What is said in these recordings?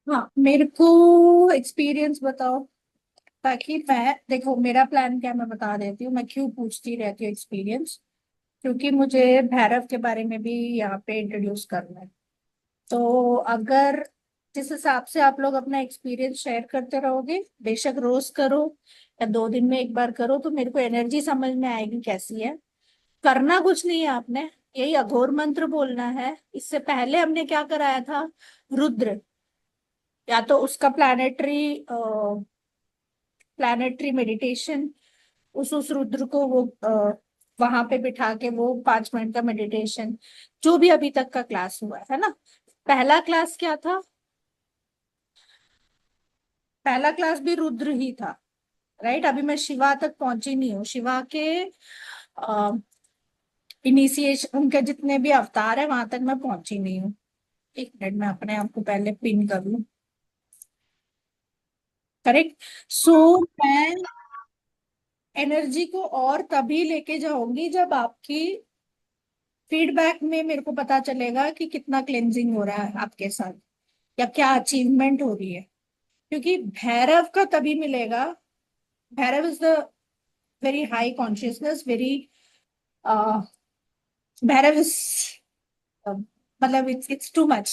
हाँ, मेरे को एक्सपीरियंस बताओ, ताकि मैं देखो मेरा प्लान क्या, मैं बता देती हूँ। मैं क्यों पूछती रहती हूँ एक्सपीरियंस, क्योंकि मुझे भैरव के बारे में भी यहाँ पे इंट्रोड्यूस करना है। तो अगर जिस हिसाब से आप लोग अपना एक्सपीरियंस शेयर करते रहोगे, बेशक रोज करो या 2 दिन में एक बार करो, तो मेरे को एनर्जी समझ में आएगी कैसी है। करना कुछ नहीं है आपने, यही अघोर मंत्र बोलना है। इससे पहले हमने क्या कराया था, रुद्र, या तो उसका प्लानेटरी मेडिटेशन, उस रुद्र को वो वहां पे बिठा के वो 5 मिनट का मेडिटेशन, जो भी अभी तक का क्लास हुआ है ना। पहला क्लास क्या था, पहला क्लास भी रुद्र ही था, राइट। अभी मैं शिवा तक पहुंची नहीं हूँ, शिवा के इनिशिएशन, उनके जितने भी अवतार है वहां तक मैं पहुंची नहीं हूँ। एक मिनट में अपने आप को पहले पिन कर लूं। करेक्ट। सो मैं एनर्जी को और तभी लेके जाऊंगी जब आपकी फीडबैक में मेरे को पता चलेगा कि कितना क्लेंजिंग हो रहा है आपके साथ, या क्या अचीवमेंट हो रही है। क्योंकि भैरव का तभी मिलेगा, Bhairav is the very high consciousness, very Bhairav is मतलब इट्स टू मच।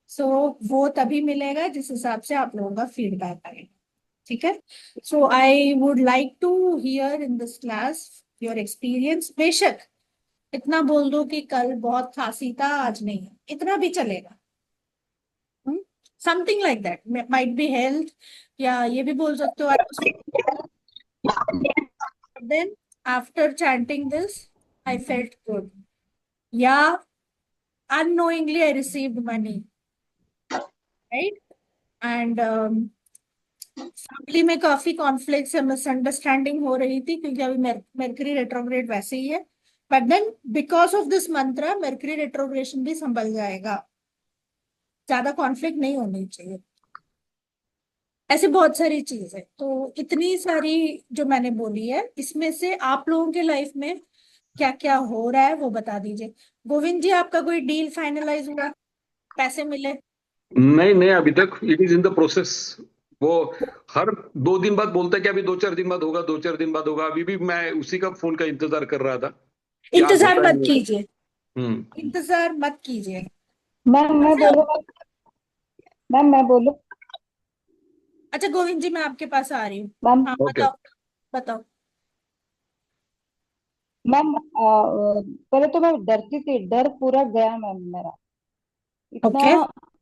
सो वो तभी मिलेगा जिस हिसाब से आप लोगों का फीडबैक आएगा। ठीक है। So I would like to hear in this class your experience. बेशक इतना बोल दो कि कल बहुत खांसी था, आज नहीं है, इतना भी चलेगा। Something like that might be health, या ये भी बोल सकते हो then after chanting this I felt good, या unknowingly I received money, right? And family में काफी कॉन्फ्लिक्ट्स या मिसअंडरस्टैंडिंग हो रही थी, क्योंकि अभी मेरकरी रेट्रोग्रेड वैसे ही है। But then because of this मंत्र मेरकरी रेट्रोग्रेशन भी संभल जाएगा, ज्यादा कॉन्फ्लिक्ट नहीं होनी चाहिए। ऐसे बहुत सारी चीज है, तो इतनी सारी जो मैंने बोली है, इसमें से आप लोगों के लाइफ में क्या क्या हो रहा है वो बता दीजिए। गोविंद जी, आपका कोई डील फाइनलाइज हुआ, पैसे मिले? नहीं नहीं, अभी तक it is in the process. वो हर 2 दिन बाद बोलता है कि अभी 2-4 दिन बाद होगा, 2-4 दिन बाद होगा। अभी भी मैं उसी का फोन का इंतजार कर रहा था कि आज इंतजार होता है मत नहीं होता। कीजिए, हम्म। इंतजार मत कीजिए। मैं अच्छा, बोलूँ? मैम मैं बोलूँ? अच्छा गोविंद जी, मैं आपके पास आ रही हूँ। मैम हाँ ओके। बताओ, बताओ। मैम पहले तो मैं डरती थी, डर पूरा गया मैम मेरा। इतना ओके।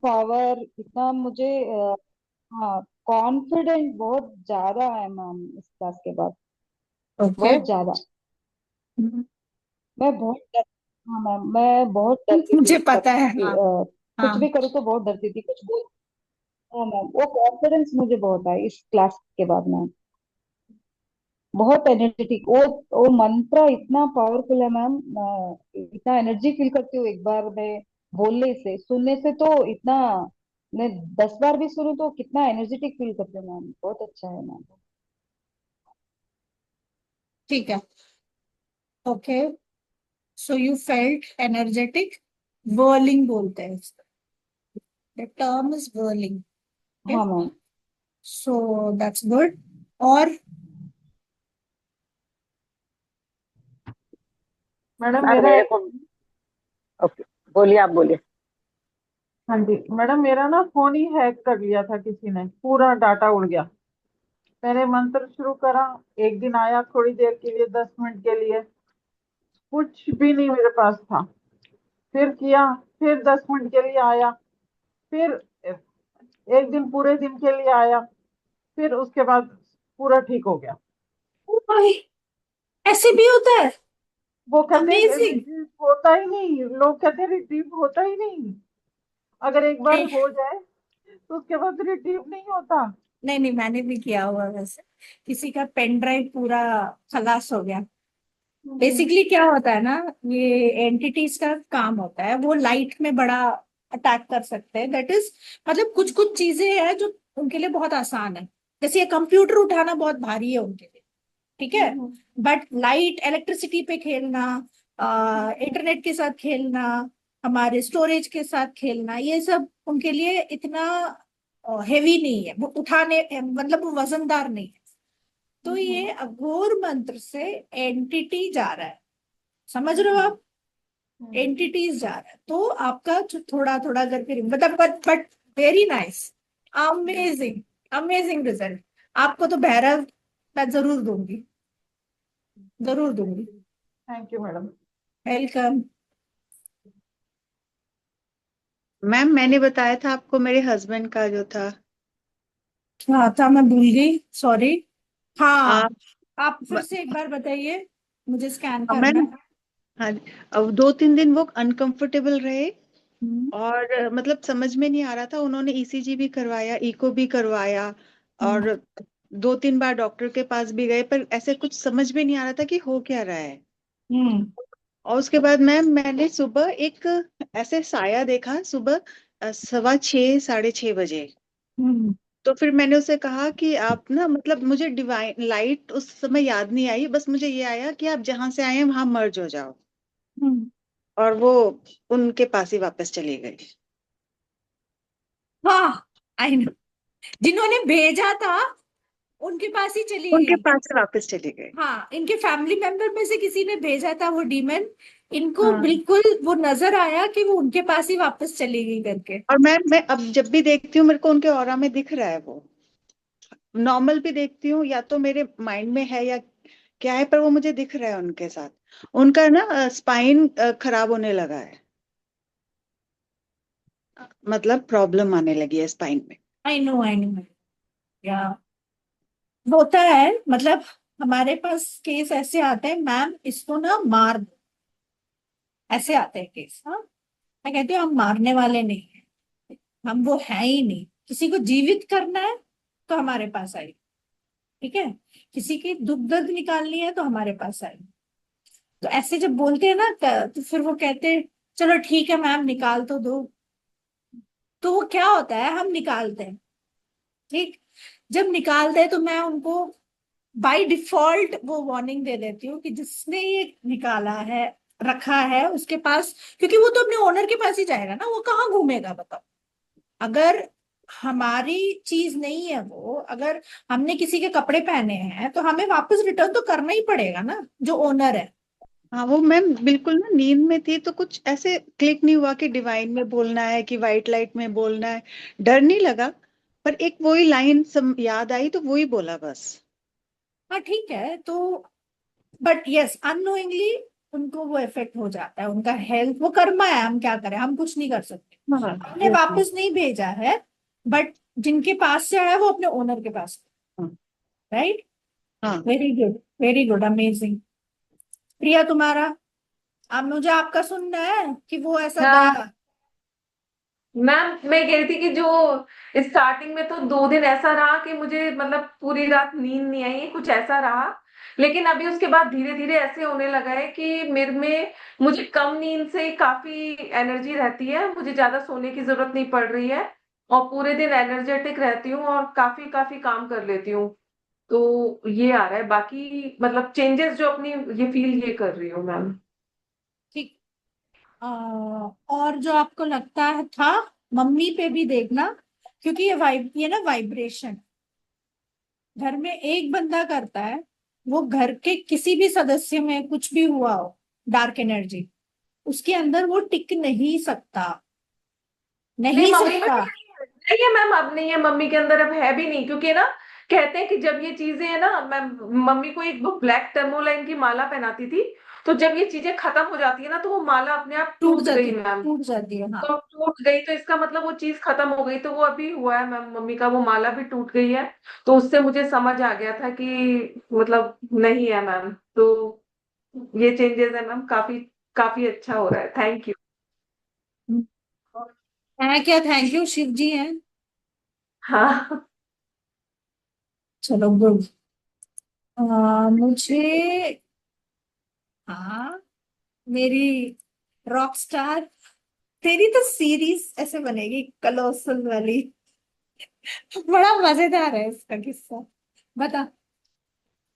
पावर, इतना मुझे हाँ, कॉन्फिडेंट बहुत ज्यादा है मैम इस क्लास के बाद। ओके। बहुत ज्यादा। मैं बहुत डर हाँ मैम, मैं बहुत डरती थी मुझे तब पता है, कि हाँ। कुछ हाँ। भी करूँ तो बहुत डरती थी, कुछ बोल। हाँ मैम, वो कॉन्फिडेंस मुझे बहुत है इस क्लास के बाद मैम। बहुत एनर्जेटिक, वो मंत्र इतना पावरफुल है मैम। इतना एनर्जी फील करती हूँ एक बार मैं बोलने से, सुनने से तो इतना। मैं 10 बार भी सुनूं तो कितना एनर्जेटिक फील करती हूँ मैम। बहुत अच्छा है मैम। ठीक है। Okay. So you felt energetic, whirling बोलते हैं इसको, द टर्म इज वर्लिंग। हाँ मैम। So that's good. और मैडम मैम मेरा मेरे एक। को। ओके, बोलिए, आप बोलिए। हाँ जी मैडम, मेरा ना फोन ही हैक कर लिया था किसी ने, पूरा डाटा उड़ गया। मैंने मंत्र शुरू करा, एक दिन आया थोड़ी देर के लिए, 10 मिनट के लिए, कुछ भी नहीं मेरे पास था। फिर किया, फिर 10 मिनट के लिए आया, फिर एक दिन पूरे दिन के लिए आया, फिर उसके बाद पूरा ठीक हो गया। ओए, ऐसे भी होता है? वो कहते अमेजिंग। रिट्रीव होता ही नहीं, लोग कहते रिट्रीव होता ही नहीं। अगर एक बार हो जाए तो उसके बाद रिट्रीव नहीं होता। नहीं नहीं, मैंने भी किया हुआ वैसे, किसी का पेन ड्राइव पूरा खलास हो गया। हम्म। बेसिकली क्या होता है ना, ये एंटिटीज का काम होता है, वो लाइट में बड़ा अटैक कर सकते हैं। दैट इज, मतलब कुछ कुछ चीजें हैं जो उनके लिए बहुत आसान है, जैसे ये कंप्यूटर उठाना बहुत भारी है उनके लिए, ठीक है। हम्म। बट लाइट, इलेक्ट्रिसिटी पे खेलना, इंटरनेट के साथ खेलना, हमारे स्टोरेज के साथ खेलना, ये सब उनके लिए इतना हेवी नहीं है, वो उठाने मतलब वो वजनदार नहीं है। तो ये अघोर मंत्र से एंटिटी जा रहा है, समझ रहे हो आप? एंटिटीज जा रहा है, तो आपका थोड़ा थोड़ा करके मतलब but very nice, amazing, amazing result. आपको तो भैरव मैं जरूर दूंगी, जरूर दूंगी। Thank you madam. Welcome. Ma'am मैंने बताया था आपको मेरे हस्बैंड का जो था। हाँ था, मैं भूल गई, सॉरी। हाँ, आप आप फिर से एक बार बताइए, मुझे स्कैन करना मैम, है। हाँ, अब 2-3 दिन वो अनकंफर्टेबल रहे हम्म, और मतलब समझ में नहीं आ रहा था। उन्होंने ईसीजी भी करवाया, इको भी करवाया हम्म, और 2-3 बार डॉक्टर के पास भी गए, पर ऐसे कुछ समझ में नहीं आ रहा था कि हो क्या रहा है। हम्म, और उसके बाद मैम मैंने सुबह एक ऐसे साया देखा, सुबह 6:15 6:30 बजे। हम्म, तो फिर मैंने उसे कहा कि आप ना, मतलब मुझे डिवाइन लाइट उस समय याद नहीं आई, बस मुझे ये आया कि आप जहां से आए हैं वहां मर्ज हो जाओ। हम्म। और वो उनके पास ही वापस चली गई। हाँ, आई नो, जिन्होंने भेजा था उनके पास ही चली उनके गई। पास से वापस चली गई। हाँ, इनके फैमिली मेंबर में से किसी ने भेजा था वो डीमन, इनको हाँ। बिल्कुल वो नजर आया कि वो उनके पास ही वापस चली गई करके। और मैं अब जब भी देखती हूँ मेरे को उनके ऑरा में दिख रहा है वो। नॉर्मल भी देखती हूँ या तो मेरे माइंड में है या क्या है, पर वो मुझे दिख रहा है उनके साथ। उनका ना स्पाइन खराब होने लगा है, मतलब प्रॉब्लम आने लगी है स्पाइन में। आई नो, आई नो, या होता है, मतलब हमारे पास केस ऐसे आते हैं, मैम इसको ना मार दो, ऐसे आते हैं केस। हाँ, मैं कहती हूँ हम मारने वाले नहीं हैं, हम वो है ही नहीं। किसी को जीवित करना है तो हमारे पास आइए, ठीक है? किसी की दुख दर्द निकालनी है तो हमारे पास आइए। तो ऐसे जब बोलते हैं ना तो फिर वो कहते हैं चलो ठीक है मैम निकाल तो दो। तो वो क्या होता है, हम निकालते हैं, ठीक। जब निकालते हैं तो मैं उनको बाय डिफॉल्ट वो वार्निंग दे देती हूँ कि जिसने ये निकाला है, रखा है उसके पास, क्योंकि वो तो अपने ओनर के पास ही जाएगा ना, वो कहाँ घूमेगा बताओ? अगर हमारी चीज नहीं है वो, अगर हमने किसी के कपड़े पहने हैं तो हमें वापस रिटर्न तो करना ही पड़ेगा ना, जो ओनर है। हाँ, वो मैम बिल्कुल ना नींद में थी, तो कुछ ऐसे क्लिक नहीं हुआ कि डिवाइन में बोलना है कि वाइट लाइट में बोलना है। डर नहीं लगा, पर एक वही लाइन याद आई तो वही बोला बस। हाँ ठीक है, तो बट यस अननोइंगली उनको वो इफेक्ट हो जाता है, उनका हेल्थ, वो कर्मा है, हम क्या करें, हम कुछ नहीं कर सकते। हाँ, हमने वो तो। वापस नहीं भेजा है, बट जिनके पास से आया वो अपने ओनर के पास, हाँ। राइट? हाँ। Very good, very good, amazing. Priya तुम्हारा, अब मुझे आपका सुनना है कि वो ऐसा हाँ गया। मैम, मैं कह रही थी कि जो स्टार्टिंग में तो 2 दिन ऐसा रहा कि मुझे मतलब पूरी रात नींद नहीं आई, कुछ ऐसा रहा। लेकिन अभी उसके बाद धीरे धीरे ऐसे होने लगा है कि मेरे में मुझे कम नींद से काफी एनर्जी रहती है, मुझे ज्यादा सोने की जरूरत नहीं पड़ रही है और पूरे दिन एनर्जेटिक रहती हूँ और काफी काफी काम कर लेती हूँ। तो ये आ रहा है, बाकी मतलब चेंजेस जो अपनी ये फील ये कर रही हूँ मैम। ठीक। और जो आपको लगता है था, मम्मी पे भी देखना, क्योंकि ये ना वाइब्रेशन घर में एक बंदा करता है, वो घर के किसी भी सदस्य में कुछ भी हुआ हो, डार्क एनर्जी उसके अंदर वो टिक नहीं सकता, नहीं, नहीं मम्मी में सकता। भी नहीं है मैम, अब नहीं है मम्मी के अंदर, अब है भी नहीं, क्योंकि ना कहते हैं कि जब ये चीजें है ना, मैं मम्मी को एक वो ब्लैक टर्मोलाइन की माला पहनाती थी, तो जब ये चीजें खत्म हो जाती है ना तो वो माला अपने आप टूट टूट जाती गई है, मैम। टूट जाती है, हाँ। तो टूट गई तो इसका मतलब वो चीज खत्म हो गई, तो वो अभी हुआ है मैम, मम्मी का वो माला भी टूट गई है। तो उससे मुझे समझ आ गया था कि मतलब नहीं है मैम। तो ये चेंजेस है मैम, काफी काफी अच्छा हो रहा है, थैंक यू। है क्या, थैंक यू, शिव जी हैं। हाँ। चलो गुड। मुझे, हाँ, मेरी रॉक स्टार, तेरी तो सीरीज ऐसे बनेगी कलोसल वाली। बड़ा मजेदार है इसका किस्सा, बता।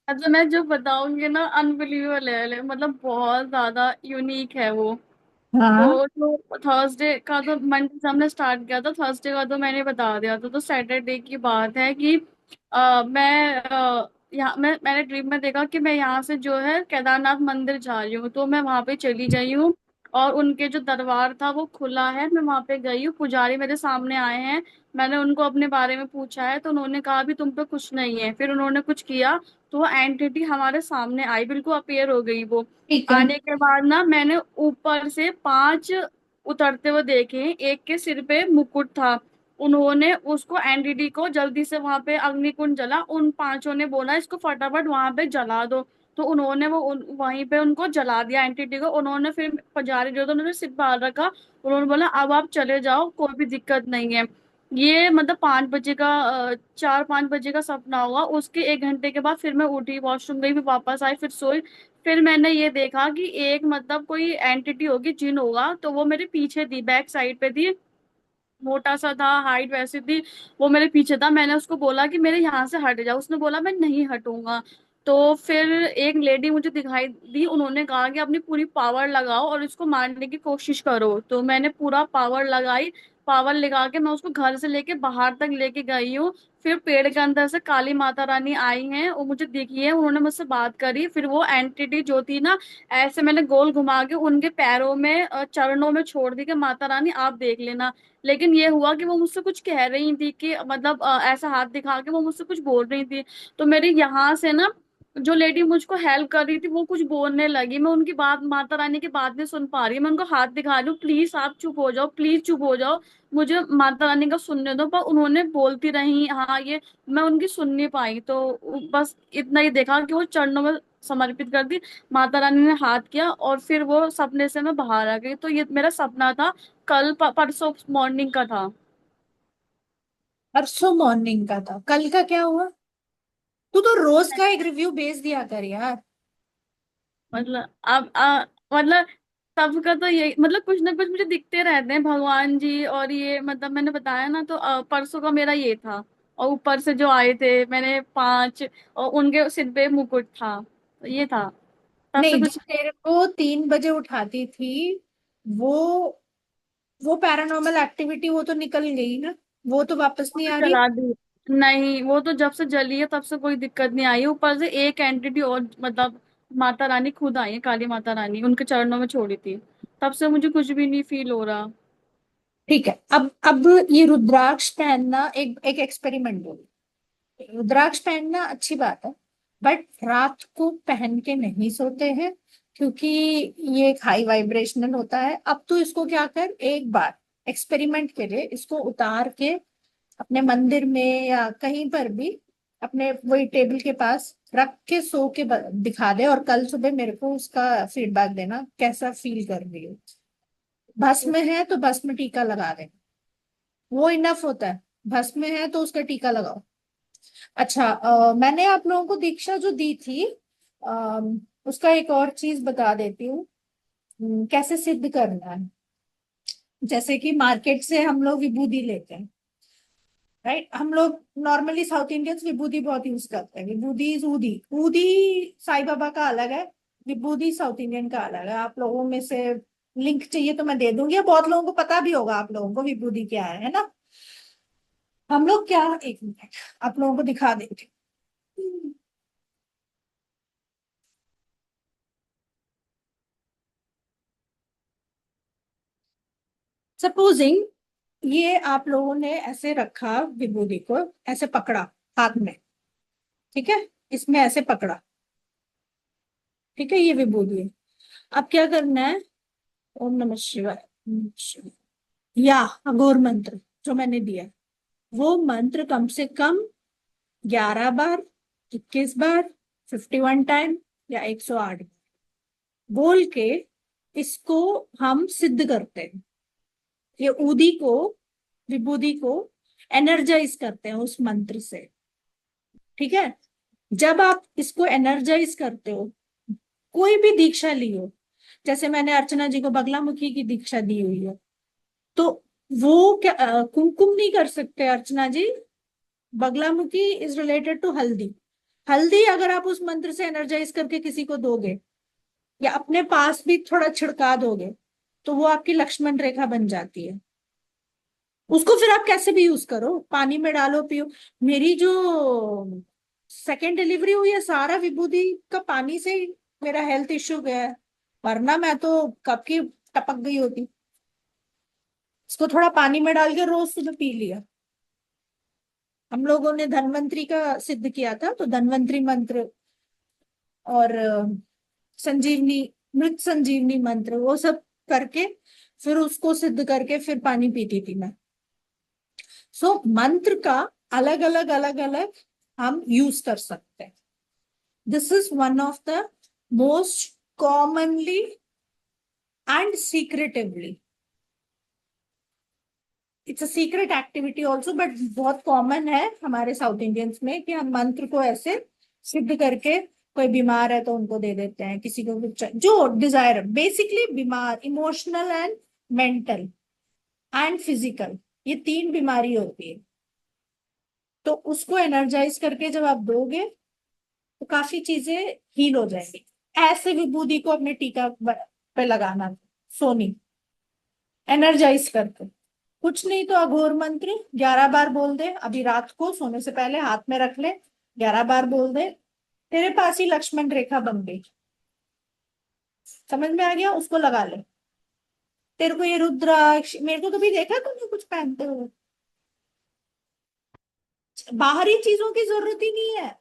मतलब मैं जो बताऊंगी ना अनबिलीवेबल है, मतलब बहुत ज्यादा यूनिक है वो। हाँ। तो जो थर्सडे का तो मंडे से हमने स्टार्ट किया था, थर्सडे का तो मैंने बता दिया था। तो सैटरडे की बात है कि मैं यहाँ मैंने ड्रीम में देखा कि मैं यहाँ से जो है केदारनाथ मंदिर जा रही हूँ। तो मैं वहां पे चली गई हूँ और उनके जो दरबार था वो खुला है, मैं वहां पे गई हूँ, पुजारी मेरे सामने आए हैं। मैंने उनको अपने बारे में पूछा है तो उन्होंने कहा भी तुम पे कुछ नहीं है। फिर उन्होंने कुछ किया तो वो एंटिटी हमारे सामने आई, बिल्कुल अपीयर हो गई वो। ठीक है। आने के बाद ना मैंने ऊपर से 5 उतरते हुए देखे, एक के सिर पे मुकुट था। उन्होंने उसको एनडीडी को जल्दी से वहां पे अग्निकुंड जला, उन 5 ने बोला इसको फटाफट वहां पे जला दो। तो उन्होंने वहीं पे उनको जला दिया एंटिटी को। उन्होंने फिर पुजारी जो था उन्होंने सिर बाहर रखा, उन्होंने बोला अब आप चले जाओ, कोई भी दिक्कत नहीं है। ये मतलब 5 बजे का 4-5 बजे का सपना हुआ। उसके 1 घंटे के बाद फिर मैं उठी, वॉशरूम गई, फिर वापस आई, फिर सोई। फिर मैंने ये देखा कि एक मतलब कोई एंटिटी होगी, जिन होगा, तो वो मेरे पीछे थी, बैक साइड पे थी, मोटा सा था, हाइट वैसी थी। वो मेरे पीछे था, मैंने उसको बोला कि मेरे यहाँ से हट जा, उसने बोला मैं नहीं हटूंगा। तो फिर एक लेडी मुझे दिखाई दी, उन्होंने कहा कि अपनी पूरी पावर लगाओ और इसको मारने की कोशिश करो। तो मैंने पूरा पावर लगाई, पावर लगा के मैं उसको घर से लेके बाहर तक लेके गई हूँ। फिर पेड़ के अंदर से काली माता रानी आई हैं, वो मुझे दिखी है, उन्होंने मुझसे बात करी। फिर वो एंटिटी जो थी ना, ऐसे मैंने गोल घुमा के उनके पैरों में चरणों में छोड़ दी कि माता रानी आप देख लेना। लेकिन ये हुआ कि वो मुझसे कुछ कह रही थी कि मतलब ऐसा हाथ दिखा के वो मुझसे कुछ बोल रही थी। तो मेरी यहाँ से ना जो लेडी मुझको हेल्प कर रही थी वो कुछ बोलने लगी, मैं उनकी बात, माता रानी की बात नहीं सुन पा रही। मैं उनको हाथ दिखा रही हूँ, प्लीज आप चुप हो जाओ, प्लीज चुप हो जाओ, मुझे माता रानी का सुनने दो। पर उन्होंने बोलती रही हाँ ये, मैं उनकी सुन नहीं पाई। तो बस इतना ही देखा कि वो चरणों में समर्पित कर दी, माता रानी ने हाथ किया और फिर वो सपने से मैं बाहर आ गई। तो ये मेरा सपना था, कल परसों मॉर्निंग का था। परसों मॉर्निंग का था, कल का क्या हुआ? तू तो रोज का एक रिव्यू भेज दिया कर यार। मतलब अब मतलब सबका तो यही, मतलब कुछ ना कुछ मुझे दिखते रहते हैं भगवान जी। और ये मतलब मैंने बताया ना, तो परसों का मेरा ये था। और ऊपर से जो आए थे मैंने 5, और उनके सिर पे मुकुट था, तो ये था। तब से नहीं, जो कुछ तेरे को 3 बजे उठाती थी, वो वो पैरानॉर्मल एक्टिविटी वो तो निकल गई ना, वो तो वापस नहीं आ रही। जला दी। नहीं, वो तो जब से जली है तब से कोई दिक्कत नहीं आई। ऊपर से एक एंटिटी और मतलब माता रानी खुद आई है, काली माता रानी, उनके चरणों में छोड़ी थी। तब से मुझे कुछ भी नहीं फील हो रहा। ठीक है, अब ये रुद्राक्ष पहनना एक एक एक्सपेरिमेंट हो। रुद्राक्ष पहनना अच्छी बात है, बट रात को पहन के नहीं सोते हैं, क्योंकि ये एक हाई वाइब्रेशनल होता है। अब तो इसको क्या कर, एक बार एक्सपेरिमेंट के लिए इसको उतार के अपने मंदिर में या कहीं पर भी अपने वही टेबल के पास रख के सो के दिखा दे, और कल सुबह मेरे को उसका फीडबैक देना कैसा फील कर रही हो। भस्म है तो भस्म टीका लगा दे, वो इनफ होता है। भस्म है तो उसका टीका लगाओ। अच्छा, मैंने आप लोगों को दीक्षा जो दी थी, उसका एक और चीज बता देती हूँ। कैसे सिद्ध करना है। जैसे कि मार्केट से हम लोग विभूति लेते हैं, राइट? हम लोग नॉर्मली साउथ इंडियंस विभूति बहुत यूज करते हैं। विभूति इज ऊदी। ऊदी साईं बाबा का अलग है, विभूति साउथ इंडियन का अलग है। आप लोगों में से लिंक चाहिए तो मैं दे दूंगी, या बहुत लोगों को पता भी होगा आप लोगों को विभूति क्या है ना। हम लोग क्या, एक मिनट आप लोगों को दिखा देते। सपोजिंग ये आप लोगों ने ऐसे रखा, विभूति को ऐसे पकड़ा हाथ में, ठीक है, इसमें ऐसे पकड़ा, ठीक है, ये विभूति है। अब क्या करना है, ओम नमः शिवाय, ओम नमः शिवाय, या अघोर मंत्र जो मैंने दिया है, वो मंत्र कम से कम 11 बार, 21 बार, 51 टाइम या 108 बोल के इसको हम सिद्ध करते हैं। ये ऊदी को, विभूति को एनर्जाइज करते हैं उस मंत्र से, ठीक है। जब आप इसको एनर्जाइज करते हो, कोई भी दीक्षा ली हो, जैसे मैंने अर्चना जी को बगलामुखी की दीक्षा दी हुई है, तो वो क्या कुमकुम नहीं कर सकते अर्चना जी। बगलामुखी इज रिलेटेड टू हल्दी। हल्दी अगर आप उस मंत्र से एनर्जाइज करके किसी को दोगे या अपने पास भी थोड़ा छिड़का दोगे, तो वो आपकी लक्ष्मण रेखा बन जाती है। उसको फिर आप कैसे भी यूज करो, पानी में डालो, पियो। मेरी जो सेकेंड डिलीवरी हुई है, सारा विभूति का पानी से ही मेरा हेल्थ इश्यू गया है, वरना मैं तो कब की टपक गई होती। इसको थोड़ा पानी में डाल के रोज सुबह पी लिया। हम लोगों ने धन्वंतरी का सिद्ध किया था, तो धन्वंतरी मंत्र और संजीवनी, मृत संजीवनी मंत्र, वो सब करके फिर उसको सिद्ध करके फिर पानी पीती थी मैं। सो मंत्र का अलग अलग हम यूज कर सकते हैं। This is one of the most commonly and secretively, it's a secret activity also, but बहुत कॉमन है हमारे साउथ इंडियंस में कि हम मंत्र को ऐसे सिद्ध करके, कोई बीमार है तो उनको दे देते हैं, किसी को जो डिजायर, बेसिकली बीमार, emotional and mental and physical, ये 3 बीमारी होती है। तो उसको एनर्जाइज करके जब आप दोगे तो काफी चीजें हील हो जाएंगी। ऐसे विभूति को अपने टीका पे लगाना, सोनी, एनर्जाइज करके। कुछ नहीं तो अघोर मंत्र 11 बार बोल दे, अभी रात को सोने से पहले हाथ में रख ले, 11 बार बोल दे, तेरे पास ही लक्ष्मण रेखा बन गई। समझ में आ गया? उसको लगा ले। तेरे को ये रुद्राक्ष, मेरे को कभी देखा तुमने कुछ पहनते हुए? बाहरी चीजों की जरूरत ही नहीं है,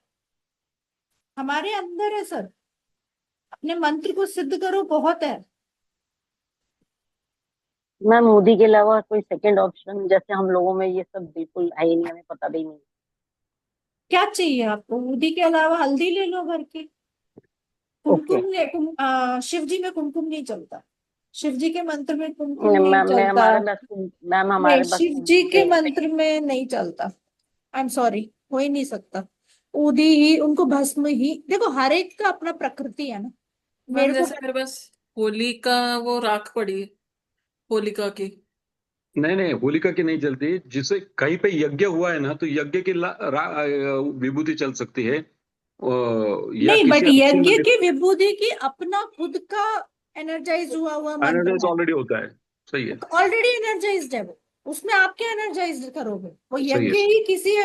हमारे अंदर है सर। अपने मंत्र को सिद्ध करो, बहुत है। मैम मोदी के अलावा कोई सेकंड ऑप्शन? जैसे हम लोगों में ये सब बिल्कुल है ही नहीं, हमें पता भी नहीं। क्या चाहिए आपको? उदी के अलावा हल्दी ले लो घर की, ओके। कुमकुम ले, शिव जी में कुमकुम नहीं चलता, शिव जी के मंत्र में कुमकुम नहीं मैम मैं चलता। हमारे पास मैम नहीं, हमारे पास शिव जी कुमकुम के नहीं है। मंत्र में नहीं चलता। आई एम सॉरी, हो ही नहीं सकता। उदी ही, उनको भस्म ही, देखो हर एक का अपना प्रकृति है ना। मैम मेरे को जैसे मेरे पास होली का वो राख पड़ी है, होलिका की। नहीं नहीं, होलिका की नहीं चलती। जिसे कहीं पे यज्ञ हुआ है ना, तो यज्ञ की विभूति चल सकती है, या नहीं, बट किसी अच्छे यज्ञ मंदिर। की विभूति की अपना खुद का एनर्जाइज हुआ मंत्र एनर्जाइज है, ऑलरेडी होता है। सही है। ऑलरेडी एनर्जाइज्ड है वो। उसमें आप क्या एनर्जाइज करोगे? वो सही है। यज्ञ ही किसी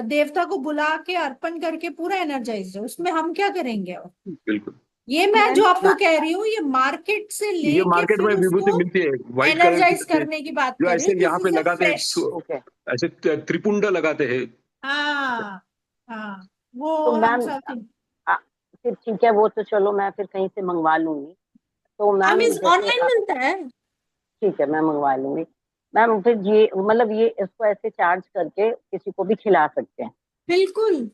देवता को बुला के अर्पण करके पूरा एनर्जाइज है, उसमें हम क्या करेंगे? और बिल्कुल। ये मैं जो मैम आपको कह रही हूँ, ये मार्केट से ये लेके मार्केट फिर में विभूति उसको मिलती है, व्हाइट कलर की एनर्जाइज मिलती है, करने की बात जो कर रही हूँ। ऐसे दिस यहाँ पे इज अ लगाते हैं, फ्रेश। ओके। ऐसे त्रिपुंड लगाते हैं। हाँ, हाँ, तो वो हम मैम साथ। आ, फिर ठीक है, वो तो चलो मैं फिर कहीं से मंगवा लूंगी। तो हम मैम इस जैसे ऑनलाइन मिलता है। ठीक है मैं मंगवा लूंगी। मैम फिर ये मतलब ये इसको ऐसे चार्ज करके किसी को भी खिला सकते हैं? बिल्कुल।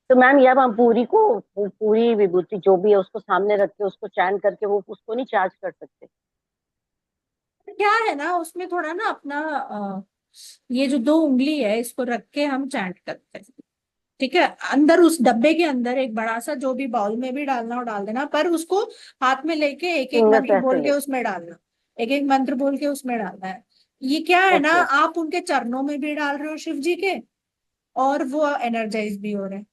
तो मैम ये अब हम पूरी को पूरी विभूति जो भी है उसको सामने रख के उसको चैन करके वो उसको नहीं चार्ज कर सकते? क्या है ना, उसमें थोड़ा ना अपना ये जो 2 उंगली है, इसको रख के हम चैंट करते हैं। ठीक है, अंदर उस डब्बे के अंदर एक बड़ा सा, जो भी बाउल में भी डालना हो डाल देना, पर उसको हाथ में लेके एक एक फिंगर्स मंत्र ऐसे बोल के ले। उसमें डालना, एक एक मंत्र बोल के उसमें डालना है। ये क्या है ना, ओके। आप उनके चरणों में भी डाल रहे हो शिव जी के, और वो एनर्जाइज भी हो रहे हैं।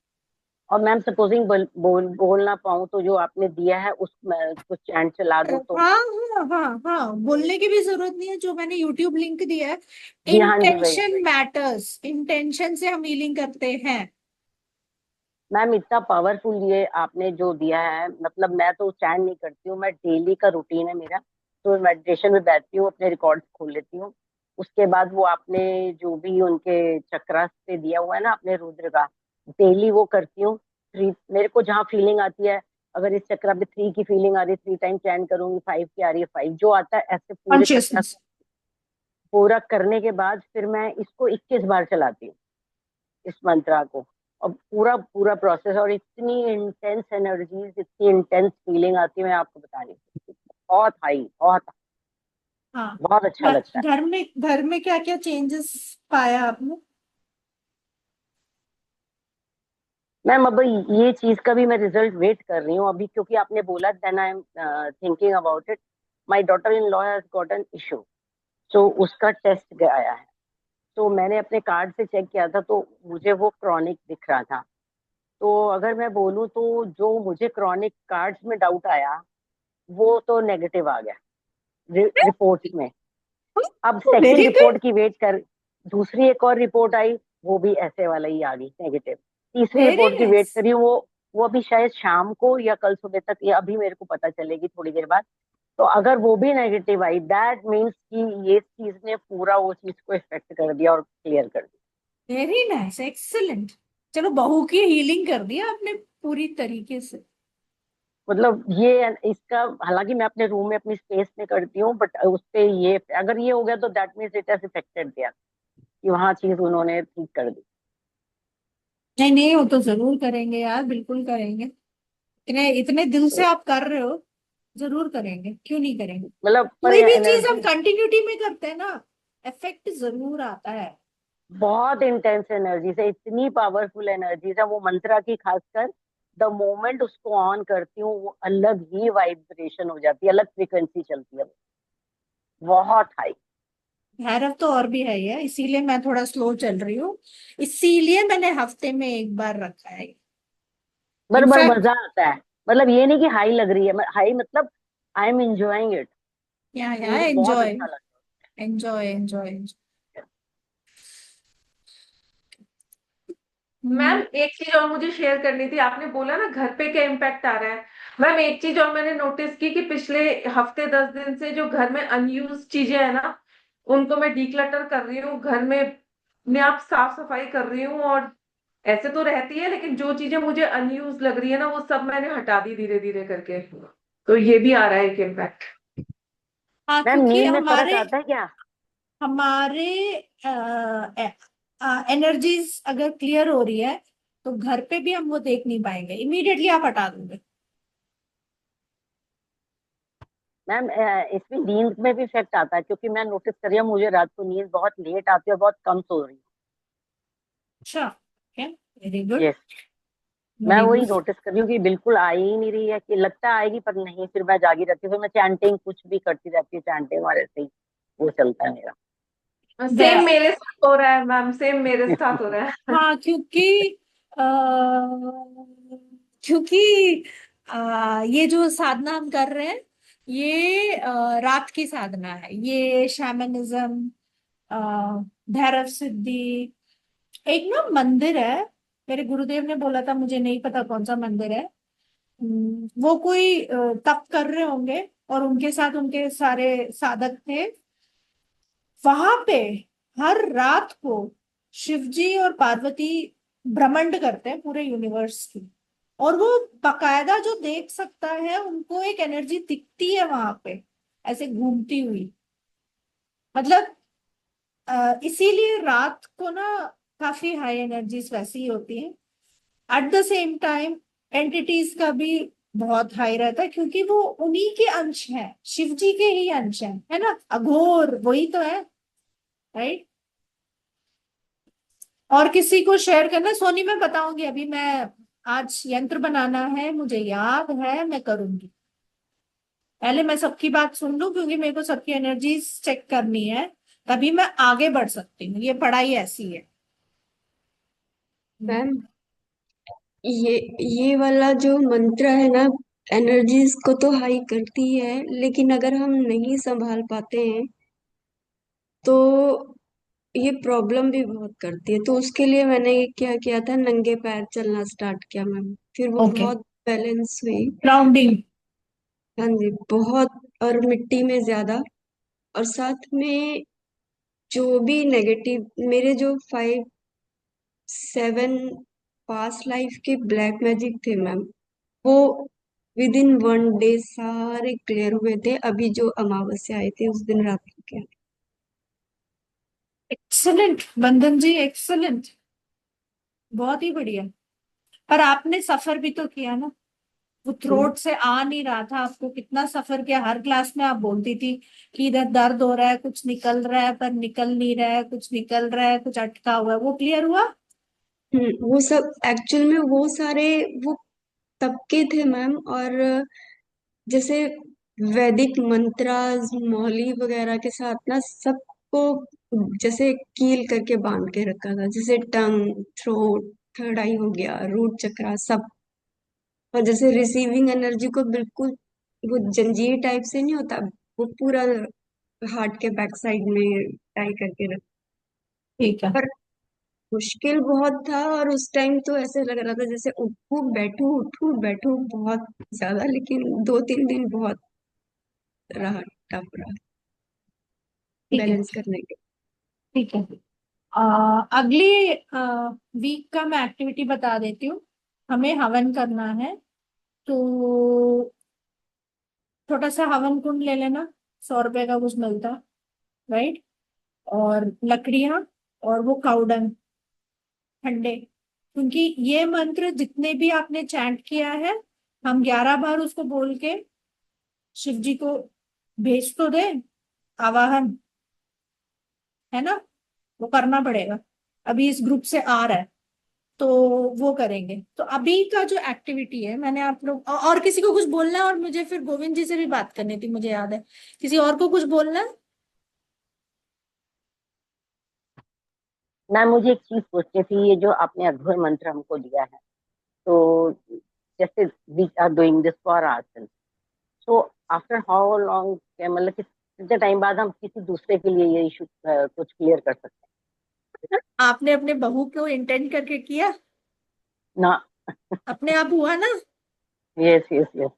और मैम सपोजिंग बोल ना पाऊँ तो जो आपने दिया है उस कुछ चैन चला दूं तो? हाँ, हाँ, हाँ, हाँ, बोलने की भी जरूरत नहीं है, जो मैंने यूट्यूब लिंक दिया है। जी हाँ जी वही। इंटेंशन मैटर्स, इंटेंशन से हम हीलिंग करते हैं। मैम इतना पावरफुल ये आपने जो दिया है, मतलब मैं तो चैन नहीं करती हूँ, मैं डेली का रूटीन है मेरा। तो मेडिटेशन में बैठती हूँ, अपने रिकॉर्ड्स खोल लेती हूँ। उसके बाद वो आपने जो भी उनके चक्रास पे दिया हुआ है ना अपने रुद्र का, डेली वो करती हूँ। 3 मेरे को जहाँ फीलिंग आती है, अगर इस चक्रा पे 3 की फीलिंग आ रही है 3 टाइम चैन करूंगी, 5 की आ रही है 5, जो आता है ऐसे पूरे चक्रा कॉन्शियसनेस। पूरा करने के बाद फिर मैं इसको 21 बार चलाती हूँ, इस मंत्रा को। और पूरा पूरा प्रोसेस, और इतनी इंटेंस एनर्जीज, इतनी इंटेंस फीलिंग आती है, मैं आपको बता नहीं सकती। बहुत हाई, बहुत हाँ। बहुत अच्छा लगता है। घर में क्या क्या चेंजेस पाया आपने? मैम अब ये चीज का भी मैं रिजल्ट वेट कर रही हूँ अभी, क्योंकि आपने बोला, then I am thinking about it. My daughter in law has got an issue, so उसका टेस्ट आया है। तो मैंने अपने कार्ड से चेक किया था, तो मुझे वो क्रॉनिक दिख रहा था। तो अगर मैं बोलूँ तो जो मुझे क्रॉनिक कार्ड्स में डाउट आया वो तो नेगेटिव आ गया। रिपोर्ट्स में। अब सेकंड वेरी गुड, रिपोर्ट की वेट कर, दूसरी एक और रिपोर्ट आई, वो भी ऐसे वाला ही आ गई, नेगेटिव। तीसरी वेरी रिपोर्ट की वेट नाइस। करी, वो अभी शायद शाम को या कल सुबह तक, या अभी मेरे को पता चलेगी थोड़ी देर बाद। तो अगर वो भी नेगेटिव आई, दैट मीन्स कि ये चीज ने पूरा वो चीज को इफेक्ट कर दिया और क्लियर कर दिया। Very nice, excellent. चलो, बहू की हीलिंग कर दिया आपने पूरी तरीके से। मतलब ये इसका, हालांकि मैं अपने रूम में अपनी स्पेस में करती हूँ, बट उस पे ये अगर ये हो गया तो that means it has affected दिया, कि वहां चीज उन्होंने ठीक कर दी। नहीं नहीं, वो तो जरूर करेंगे यार, बिल्कुल करेंगे। इतने इतने दिल से तो आप कर रहे हो, जरूर करेंगे, क्यों नहीं करेंगे। मतलब पर कोई भी चीज हम एनर्जी कंटिन्यूटी में करते हैं ना, इफेक्ट जरूर आता है। बहुत इंटेंस एनर्जी है, इतनी पावरफुल एनर्जी है वो मंत्रा की, खासकर द मोमेंट उसको ऑन करती हूँ वो अलग ही वाइब्रेशन हो जाती है, अलग फ्रीक्वेंसी चलती है, बहुत हाई। भैरव तो और भी है ये, इसीलिए मैं थोड़ा स्लो चल रही हूँ। इसीलिए मैंने हफ्ते में एक बार रखा है। बराबर इनफैक्ट, मजा आता है, मतलब ये नहीं कि हाई लग रही है, हाई मतलब आई एम एंजॉइंग इट, या मुझे बहुत एंजॉय, अच्छा लगता एंजॉय एंजॉय। है। मैम एक चीज और मुझे शेयर करनी थी, आपने बोला ना घर पे क्या इम्पैक्ट आ रहा है। मैम एक चीज और मैंने नोटिस की कि पिछले हफ्ते 10 दिन से जो घर में अनयूज चीजें है ना, उनको मैं डिक्लटर कर रही हूँ, घर में अपने आप साफ सफाई कर रही हूँ। और ऐसे तो रहती है, लेकिन जो चीजें मुझे अनयूज लग रही है ना, वो सब मैंने हटा दी धीरे धीरे करके। तो ये भी आ रहा है एक इम्पैक्ट। हाँ, मैम क्योंकि नींद में फर्क हमारे आता है क्या? हमारे एनर्जीज अगर क्लियर हो रही है, तो घर पे भी हम वो देख नहीं पाएंगे, इमीडिएटली आप हटा दोगे। मैम इसमें नींद में भी इफेक्ट आता है, क्योंकि मैं नोटिस कर रही हूँ मुझे रात को नींद बहुत लेट आती है और बहुत कम सो रही अच्छा, वेरी गुड, हूँ। मैं वेरी वही गुड। नोटिस कर रही हूँ कि बिल्कुल आ ही नहीं रही है, कि लगता है आएगी पर नहीं, फिर मैं जागी रहती हूँ, फिर मैं चैंटिंग कुछ भी करती रहती हूँ, चैंटिंग और ऐसे ही वो चलता है मेरा। सेम मेरे साथ हो रहा है मैम, सेम मेरे साथ हो रहा है। हाँ, अ, क्योंकि ये जो साधना हम कर रहे हैं, ये रात की साधना है, ये शैमनिज्म, भैरव सिद्धि। एक ना मंदिर है, मेरे गुरुदेव ने बोला था, मुझे नहीं पता कौन सा मंदिर है। वो कोई तप कर रहे होंगे, और उनके साथ उनके सारे साधक थे। वहां पे हर रात को शिवजी और पार्वती भ्रमंड करते हैं पूरे यूनिवर्स की। और वो बकायदा, जो देख सकता है, उनको एक एनर्जी दिखती है वहां पे, ऐसे घूमती हुई। मतलब इसीलिए रात को ना काफी हाई एनर्जीज वैसी ही होती हैं। At the same time entities का भी बहुत हाई रहता है, क्योंकि वो उन्हीं के अंश हैं, शिव जी के ही अंश हैं, है ना, अघोर वही तो है, राइट। और किसी को शेयर करना, सोनी मैं बताऊंगी, अभी मैं आज यंत्र बनाना है, मुझे याद है, मैं करूंगी। पहले मैं सबकी बात सुन लूं, क्योंकि मेरे को सबकी एनर्जीज चेक करनी है, तभी मैं आगे बढ़ सकती हूँ, ये पढ़ाई ऐसी है। मैम, ये ये वाला जो मंत्र है ना, एनर्जीज को तो हाई करती है, लेकिन अगर हम नहीं संभाल पाते हैं तो ये प्रॉब्लम भी बहुत करती है। तो उसके लिए मैंने ये क्या किया था, नंगे पैर चलना स्टार्ट किया मैम, फिर वो ओके, बहुत बैलेंस हुई। ग्राउंडिंग। हाँ जी, बहुत। और मिट्टी में ज्यादा, और साथ में जो भी नेगेटिव, मेरे जो 5 7 पास्ट लाइफ के ब्लैक मैजिक थे मैम, वो विद इन 1 डे सारे क्लियर हुए थे। अभी जो अमावस्या आए थे उस दिन रात को क्या। एक्सलेंट बंधन जी, एक्सलेंट, बहुत ही बढ़िया। पर आपने सफर भी तो किया ना, वो थ्रोट से आ नहीं रहा था, आपको कितना सफर किया। हर क्लास में आप बोलती थी कि इधर दर्द हो रहा है, कुछ निकल रहा है पर निकल नहीं रहा है, कुछ निकल रहा है, कुछ अटका हुआ है, वो क्लियर हुआ। वो सब एक्चुअल में वो सारे वो तबके थे मैम। और जैसे वैदिक मंत्रास मौली वगैरह के साथ ना सबको जैसे कील करके बांध के रखा था, जैसे टंग, थ्रोट, थर्ड आई हो गया, रूट चक्रा सब। और जैसे रिसीविंग एनर्जी को बिल्कुल वो जंजीर टाइप से नहीं होता, वो पूरा हार्ट के बैक साइड में टाई करके रख। ठीक है। पर मुश्किल बहुत था, और उस टाइम तो ऐसे लग रहा था जैसे उठूं बैठूं बहुत ज्यादा, लेकिन 2-3 दिन बहुत रहा, टफ रहा ठीक है। बैलेंस करने के। ठीक है। अगली वीक का मैं एक्टिविटी बता देती हूँ। हमें हवन करना है, तो छोटा सा हवन कुंड ले लेना, 100 रुपए का कुछ मिलता, राइट। और लकड़ियां, और वो काउडंग, ठंडे, क्योंकि ये मंत्र जितने भी आपने चैंट किया है, हम 11 बार उसको बोल के शिव जी को भेज तो दे, आवाहन, है ना, वो करना पड़ेगा। अभी इस ग्रुप से आ रहा है, तो वो करेंगे। तो अभी का जो एक्टिविटी है, मैंने आप लोग और किसी को कुछ बोलना है, और मुझे फिर गोविंद जी से भी बात करनी थी, मुझे याद है। किसी और को कुछ बोलना है? मैम मुझे एक चीज पूछनी थी, ये जो आपने अघोर मंत्र हमको दिया है, तो जैसे we are doing this for ourselves, so after how long, मतलब कितने टाइम बाद हम किसी दूसरे के लिए ये इशू कुछ क्लियर कर सकते आपने अपने बहू को इंटेंड करके किया? हैं ना? अपने आप हुआ ना? Yes yes yes.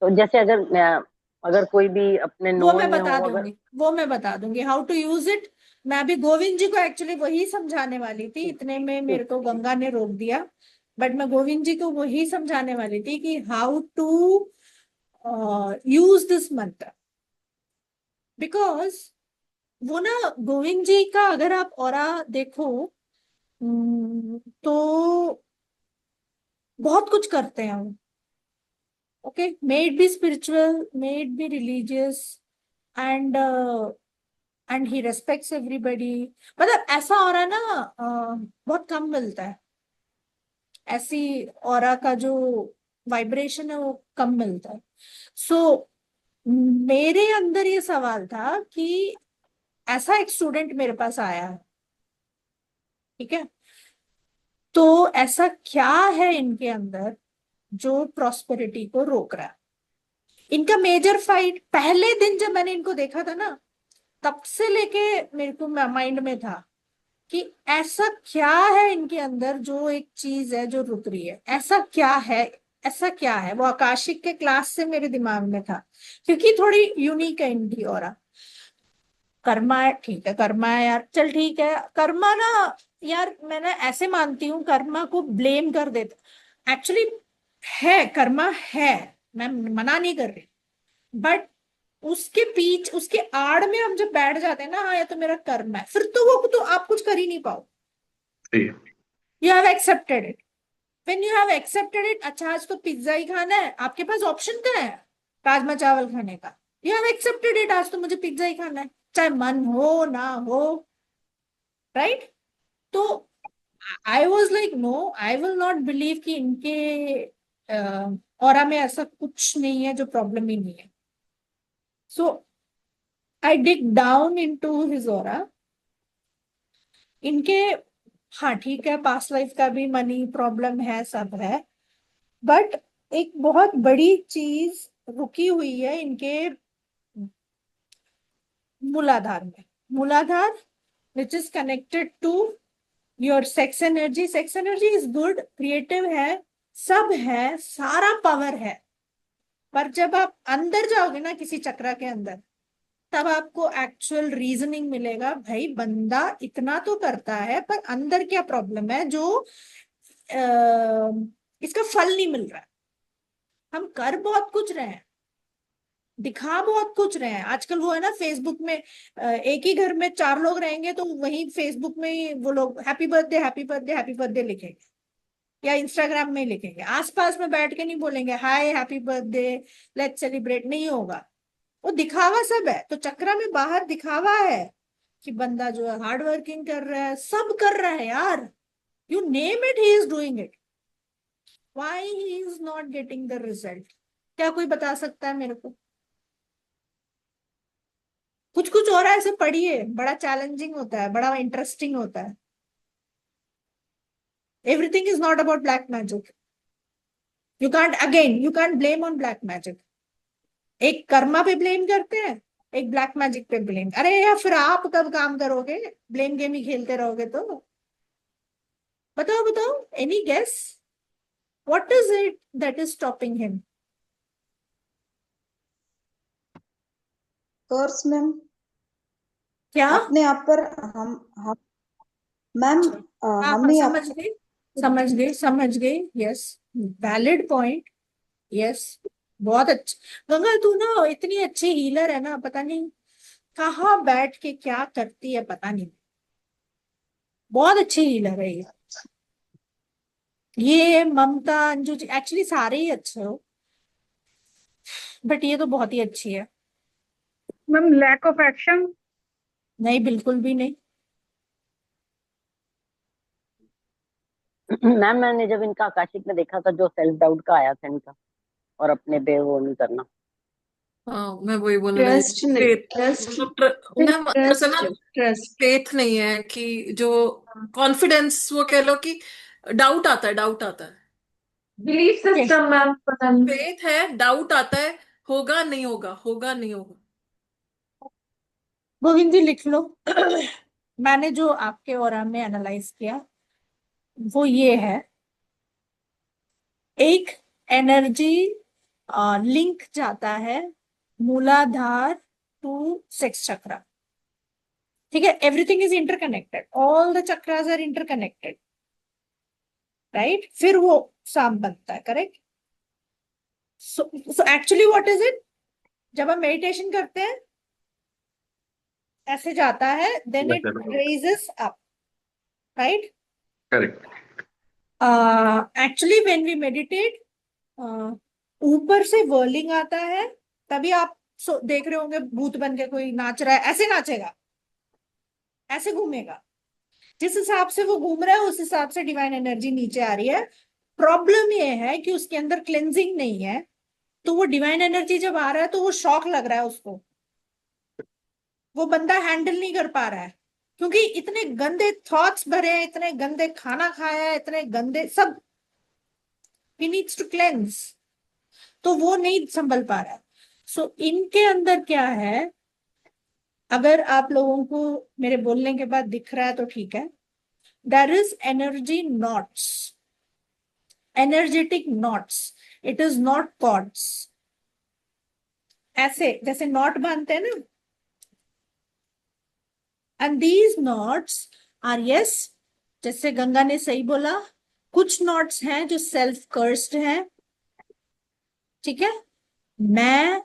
तो जैसे अगर कोई भी अपने वो मैं नोन में हो, बता अगर दूंगी, वो मैं बता दूंगी हाउ टू यूज इट। मैं अभी गोविंद जी को एक्चुअली वही समझाने वाली थी, इतने में मेरे ठीक को गंगा ने रोक दिया। बट मैं गोविंद जी को वही समझाने वाली थी कि हाउ टू यूज दिस मंत्र, बिकॉज वो ना, गोविंद जी का अगर आप ऑरा देखो, तो बहुत कुछ करते हैं वो। Okay, may it be spiritual, may it be religious, and and he respects everybody. मतलब ऐसा ऑरा ना बहुत कम मिलता है। ऐसी ऑरा का जो वाइब्रेशन है वो कम मिलता है। सो मेरे अंदर ये सवाल था कि ऐसा एक स्टूडेंट मेरे पास आया है, ठीक है, तो ऐसा क्या है इनके अंदर जो प्रॉस्पेरिटी को रोक रहा है? इनका मेजर फाइट, पहले दिन जब मैंने इनको देखा था ना, तब से लेके मेरे को माइंड में था कि ऐसा क्या है इनके अंदर, जो एक चीज है जो रुक रही है, ऐसा क्या है, ऐसा क्या है। वो आकाशिक के क्लास से मेरे दिमाग में था, क्योंकि थोड़ी यूनिक है इनकी ऑरा। कर्मा है, ठीक है, कर्मा है यार, चल ठीक है, कर्मा ना, यार मैंने ऐसे मानती हूँ, कर्मा को ब्लेम कर देते एक्चुअली, है कर्मा है, मैं मना नहीं कर रही, बट उसके पीछ, उसके आड़ में हम जब बैठ जाते हैं ना, हाँ ये तो मेरा कर्म है, फिर तो वो तो आप कुछ कर ही नहीं पाओ। सही है। You have accepted it, when you have accepted it, अच्छा आज तो पिज्जा ही खाना है, आपके पास ऑप्शन क्या है राजमा चावल खाने का? यू हैव एक्सेप्टेड इट, आज तो मुझे पिज्जा ही खाना है, चाहे मन हो ना हो, राइट। तो I was like no, I will not believe कि इनके ऑरा में ऐसा कुछ नहीं है जो प्रॉब्लम ही नहीं है। सो आई डिग डाउन इनटू हिज ऑरा। इनके, हाँ ठीक है, पास्ट लाइफ का भी मनी प्रॉब्लम है, सब है, बट एक बहुत बड़ी चीज रुकी हुई है इनके मूलाधार में। मूलाधार which is connected to your sex energy. Sex energy is good, creative है, सब है, सारा पावर है, पर जब आप अंदर जाओगे ना किसी चक्र के अंदर, तब आपको एक्चुअल रीजनिंग मिलेगा, भाई बंदा इतना तो करता है, पर अंदर क्या प्रॉब्लम है जो इसका फल नहीं मिल रहा है। हम कर बहुत कुछ रहे हैं, दिखा बहुत कुछ रहे हैं, आजकल वो है ना फेसबुक में, एक ही घर में 4 लोग रहेंगे तो वही फेसबुक में ही वो लोग happy birthday happy birthday happy birthday लिखेंगे, या इंस्टाग्राम में ही लिखेंगे, आसपास में बैठ के नहीं बोलेंगे hi happy birthday, let's celebrate, नहीं होगा। वो दिखावा सब है, तो चक्रा में बाहर दिखावा है कि बंदा जो है हार्ड वर्किंग कर रहा है, सब कर रहा है यार, you name it, he is doing it, why he is not getting the result? क्या कोई बता सकता है मेरे को? कुछ कुछ और ऐसे पढ़िए, बड़ा चैलेंजिंग होता है, बड़ा इंटरेस्टिंग होता है। Everything is not about black magic, you can't, again you can't blame on black magic, एक कर्मा पे ब्लेम करते हैं, एक ब्लैक मैजिक पे ब्लेम। अरे यार फिर आप कब काम करोगे? ब्लेम गेम ही खेलते रहोगे तो। बताओ बताओ, any guess? What is it that is stopping him? Curse ma'am, क्या? अपने आप पर हम मैम, हाँ हम हाँ, ही समझ आप गई समझ गई समझ गई। Yes, valid point. यस, बहुत अच्छा। गंगा तू ना इतनी अच्छी हीलर है ना, पता नहीं कहाँ बैठ के क्या करती है, पता नहीं। बहुत अच्छी हीलर है ये ममता, अंजू जी, एक्चुअली सारे ही अच्छे हो, बट ये तो बहुत ही अच्छी है। Ma'am lack of action. नहीं, बिल्कुल भी नहीं। मैम मैंने जब इनका आकाशिक में देखा था, जो सेल्फ डाउट का आया था इनका, और अपने पे वो नहीं करना। हाँ, मैं वही बोलने लगी। ट्रस्ट नहीं, फेथ, ट्रस्ट, मतलब मैम अंदर से ना ट्रस्ट। फेथ नहीं है कि जो कॉन्फिडेंस, वो कह लो कि डाउट आता है, डाउट आता है। Belief Yes. सिस्टम मैम, पता नहीं। फेथ है, डाउट आता है, होगा नहीं होगा, होगा नहीं होगा। गोविंद जी लिख लो। मैंने जो आपके ऑरा में एनालाइज किया वो ये है, एक एनर्जी लिंक जाता है मूलाधार टू सेक्स चक्रा। ठीक है, everything is interconnected, all the chakras are interconnected, right? फिर वो साम बनता है, correct? So actually what is it? जब हम मेडिटेशन करते हैं ऐसे जाता है, then it raises up, right? Correct. Actually when we meditate, ऊपर से वर्लिंग आता है, तभी आप देख रहे होंगे भूत बन के कोई नाच रहा है, ऐसे नाचेगा, ऐसे घूमेगा। जिस हिसाब से वो घूम रहा है उस हिसाब से डिवाइन एनर्जी नीचे आ रही है। प्रॉब्लम ये है कि उसके अंदर क्लेंजिंग नहीं है, तो वो डिवाइन एनर्जी जब आ रहा है तो वो शॉक लग रहा है उसको, वो बंदा हैंडल नहीं कर पा रहा है, क्योंकि इतने गंदे थॉट्स भरे हैं, इतने गंदे खाना खाया है, इतने गंदे सब, ही नीड्स टू क्लेंस, तो वो नहीं संभल पा रहा है। सो इनके अंदर क्या है, अगर आप लोगों को मेरे बोलने के बाद दिख रहा है तो ठीक है, there is energy knots, energetic knots, it is not cords. ऐसे जैसे नॉट बांधते हैं ना, and these knots are, yes, जैसे गंगा ने सही बोला, कुछ नॉट्स हैं जो सेल्फ कर्स्ड हैं, ठीक है? मैं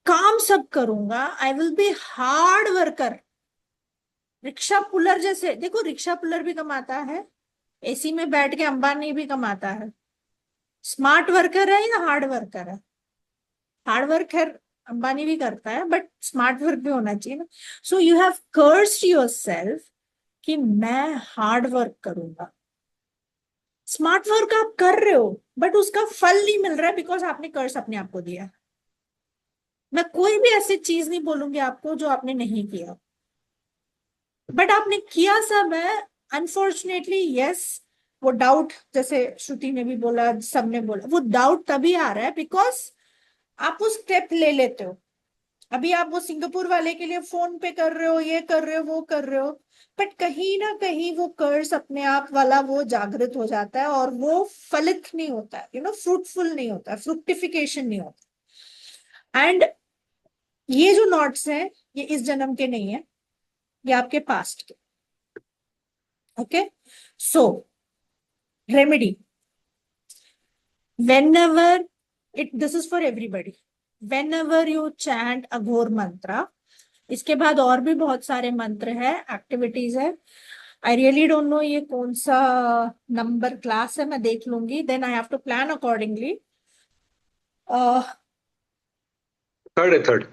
काम सब करूंगा, I will be hard worker. Rickshaw puller जैसे, देखो रिक्शा पुलर भी कमाता है, एसी में बैठ के अंबानी भी कमाता है। स्मार्ट वर्कर है या हार्ड वर्कर है? हार्ड वर्क है, अंबानी भी करता है, बट स्मार्ट वर्क भी होना चाहिए ना। So you have cursed yourself कि मैं हार्ड वर्क करूंगा। स्मार्ट वर्क आप कर रहे हो बट उसका फल नहीं मिल रहा है, बिकॉज आपने कर्स अपने आप को दिया। मैं कोई भी ऐसी चीज नहीं बोलूंगी आपको जो आपने नहीं किया, बट आपने किया सब है। अनफॉर्चुनेटली यस, वो डाउट, जैसे श्रुति ने भी बोला, सबने बोला, वो डाउट तभी आ रहा है बिकॉज आप वो स्टेप ले लेते हो। अभी आप वो सिंगापुर वाले के लिए फोन पे कर रहे हो, ये कर रहे हो, वो कर रहे हो, बट कहीं ना कहीं वो कर्स अपने आप वाला वो जागृत हो जाता है और वो फलित नहीं होता है, फ्रूटफुल नहीं होता, फ्रुक्टिफिकेशन नहीं होता। एंड ये जो नॉट्स हैं ये इस जन्म के नहीं है, ये आपके पास्ट के। Okay, so remedy, whenever this is for everybody, whenever you chant अघोर मंत्र, इसके बाद और भी बहुत सारे मंत्र है, एक्टिविटीज है। आई रियली डोंट नो ये कौन सा नंबर क्लास है, मैं देख लूंगी, then I have to plan accordingly. Third है, third.